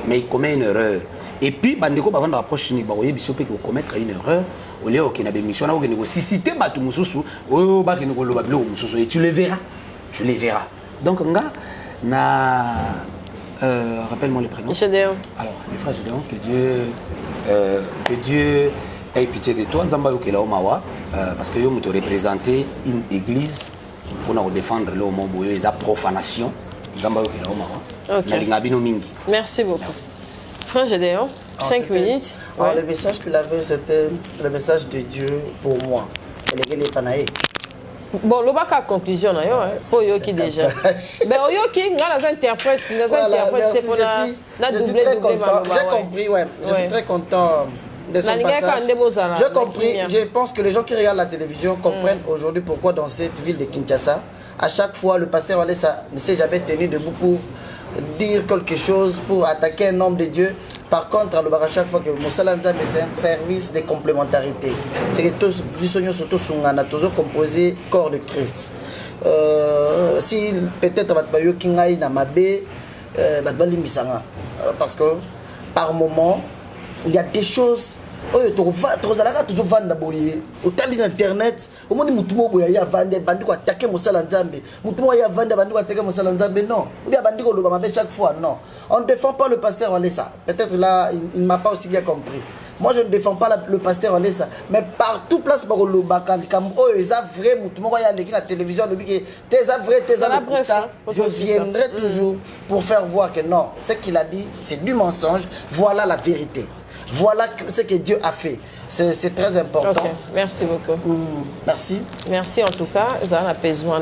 mais il commet une erreur. Et puis, il commettre une erreur. Et tu le verras. Tu les verras. Donc, rappelle-moi le prénom. Gédéon. Alors, le frère Gédéon, que Dieu ait pitié de toi. Parce que vous avez représenté une église pour nous défendre le moment où il y a profanation. Merci beaucoup. Frère Gédéon, 5 minutes. Alors, le message qu'il avait, c'était le message de Dieu pour moi. Bon, le bac à conclusion, pour Yoki déjà. Mais Yoki, nous avons interprète, j'ai compris, ouais. Je suis très content de son passage. J'ai compris, je pense que les gens qui regardent la télévision comprennent aujourd'hui pourquoi dans cette ville de Kinshasa, à chaque fois, le pasteur Walesa ne s'est jamais tenu debout pour dire quelque chose, pour attaquer un homme de Dieu. Par contre, à chaque fois que Moussala Nzambe, c'est un service de complémentarité. C'est que tous les seigneurs sont tous composés corps de Christ. Si peut-être parce que par moment, il y a des choses oyo tozalaka tozovanda boye otali na internet omoni mutu moko boye ya vande bandi ko attaquer mosala nzambe mutu moko ya vande bandi ko attaquer mosala nzambe non ou bien bandi ko loba mabe chaque fois non on ne défend pas le pasteur Walesa peut-être là il ne m'a pas aussi bien compris. Moi je ne défends pas le pasteur Walesa mais partout place ba ko loba kan oyo eza vrai mutu moko ya leki na télévision lobi que tes vrai tes je viendrai toujours pour faire voir que non ce qu'il a dit c'est du mensonge. Voilà la vérité. Voilà ce que Dieu a fait. C'est très important. Okay. Merci beaucoup. Merci. Merci en tout cas. Ça apaisement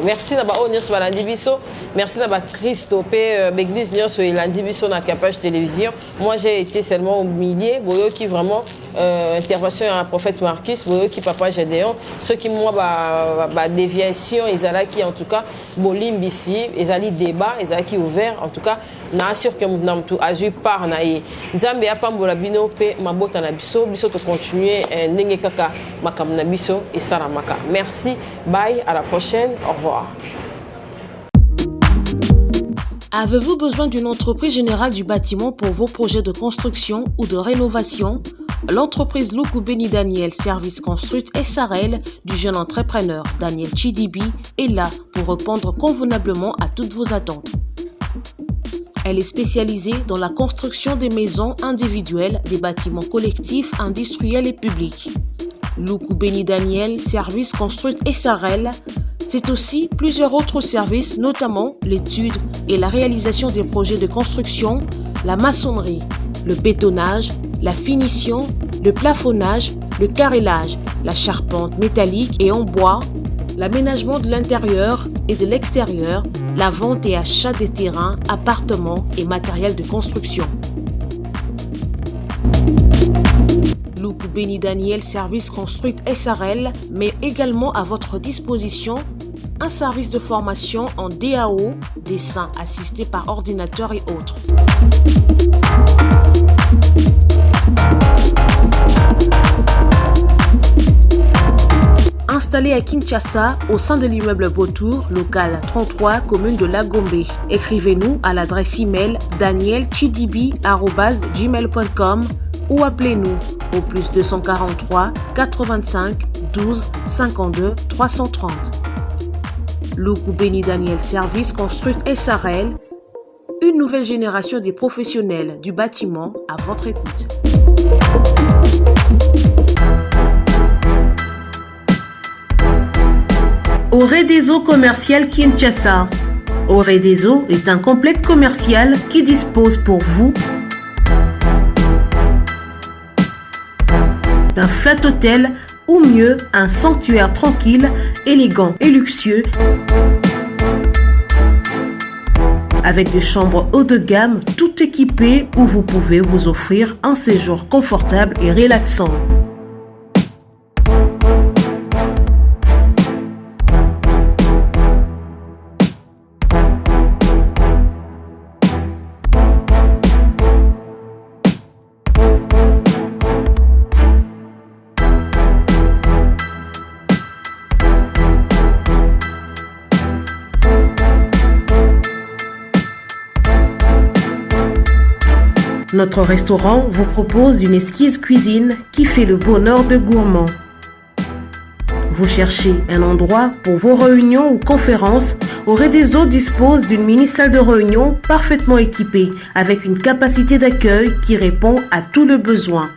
merci na ba onyos balandi biso. Merci na ba Christophe l'église nyos elandi biso na Capage télévision. Moi j'ai été seulement au milieu boyo qui vraiment intervention à prophète Marcus boyo qui papa Gédéon ceux qui moi ba déviation ezala qui en tout cas bolimbisi ezali débat ezala qui ouvert en tout cas na sûr que mtu azu par na ye nzambe apambola bino pe mabota na biso biso to continuer ndenge kaka makam na biso et saramaka. Merci, bye, à la prochaine, au revoir. Avez-vous besoin d'une entreprise générale du bâtiment pour vos projets de construction ou de rénovation? L'entreprise Luku Beni Daniel Service Construite SARL du jeune entrepreneur Daniel Chidibi est là pour répondre convenablement à toutes vos attentes. Elle est spécialisée dans la construction des maisons individuelles, des bâtiments collectifs, industriels et publics. Luku Beni Daniel Service Construite SARL, c'est aussi plusieurs autres services, notamment l'étude et la réalisation des projets de construction, la maçonnerie, le bétonnage, la finition, le plafonnage, le carrelage, la charpente métallique et en bois, l'aménagement de l'intérieur et de l'extérieur, la vente et achat des terrains, appartements et matériel de construction. Luku Beni Daniel Service Construite SARL met également à votre disposition un service de formation en DAO, dessin assisté par ordinateur et autres. Installé à Kinshasa, au sein de l'immeuble Beautour, local 33, commune de Lagombe. Écrivez-nous à l'adresse email danielchidibi@gmail.com ou appelez-nous au +243 85 12 52 330. Luku Beni Daniel Service Construite SARL, une nouvelle génération des professionnels du bâtiment à votre écoute. Oredezo Commercial Kinshasa. Oredezo est un complexe commercial qui dispose pour vous d'un flat hôtel ou mieux un sanctuaire tranquille, élégant et luxueux avec des chambres haut de gamme tout équipées où vous pouvez vous offrir un séjour confortable et relaxant. Notre restaurant vous propose une exquise cuisine qui fait le bonheur de gourmands. Vous cherchez un endroit pour vos réunions ou conférences? Oredezo dispose d'une mini-salle de réunion parfaitement équipée avec une capacité d'accueil qui répond à tous les besoins.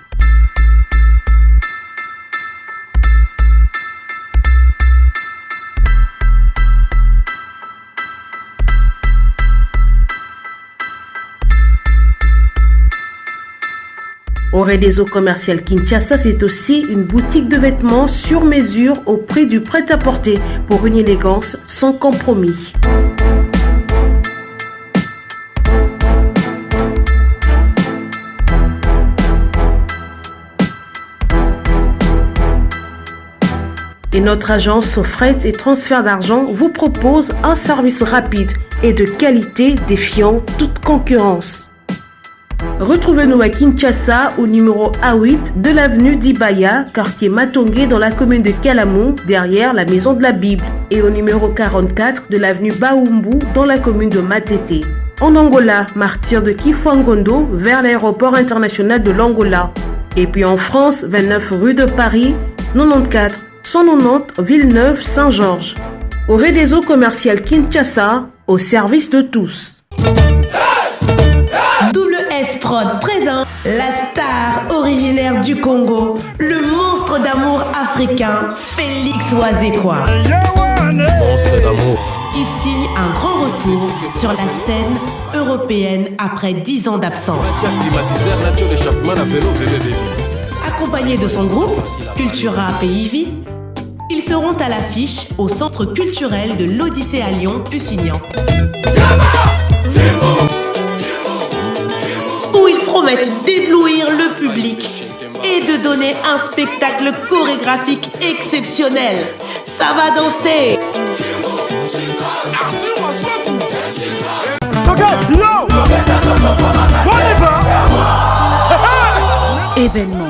Oredezo Commercial Kinshasa, c'est aussi une boutique de vêtements sur mesure au prix du prêt-à-porter pour une élégance sans compromis. Et notre agence au fret et transfert d'argent vous propose un service rapide et de qualité défiant toute concurrence. Retrouvez-nous à Kinshasa au numéro A8 de l'avenue d'Ibaya, quartier Matongé dans la commune de Kalamou, derrière la maison de la Bible, et au numéro 44 de l'avenue Baoumbu dans la commune de Matete. En Angola, martyr de Kifuangondo vers l'aéroport international de l'Angola. Et puis en France, 29 rue de Paris, 94 190 Villeneuve-Saint-Georges. Au réseau commercial Kinshasa, au service de tous. WS Prod présente la star originaire du Congo, le monstre d'amour africain, Félix Wazekwa. Monstre d'amour. Qui signe un grand retour sur la scène européenne après 10 ans d'absence. Accompagné de son groupe, Cultura PIV, ils seront à l'affiche au Centre culturel de l'Odyssée à Lyon, Pusignan. Où ils promettent d'éblouir le public et de donner un spectacle chorégraphique exceptionnel. Ça va danser.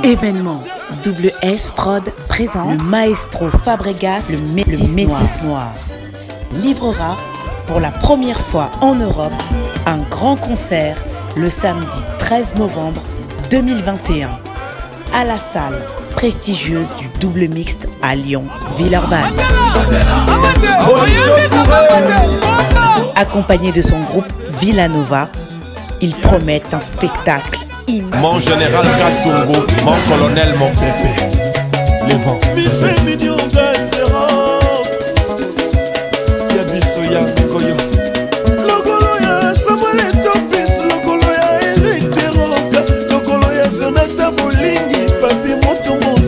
Événement. WS Prod présente le maestro Fabregas, le Métis Noir. Livrera pour la première fois en Europe un grand concert le samedi 13 novembre 2021 à la salle prestigieuse du Double Mixte à Lyon, Villeurbanne. Accompagné de son groupe Villanova, ils promettent un spectacle immense. Mon général Kassongo, mon colonel, mon pépé. Les vents.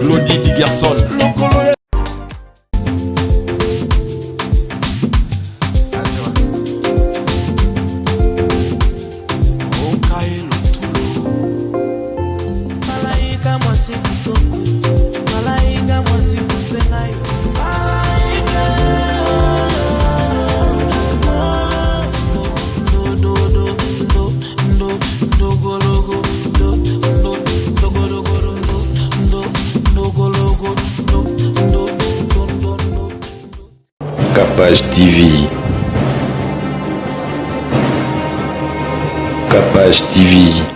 Lodi di garçon. Capage TV. Capage TV.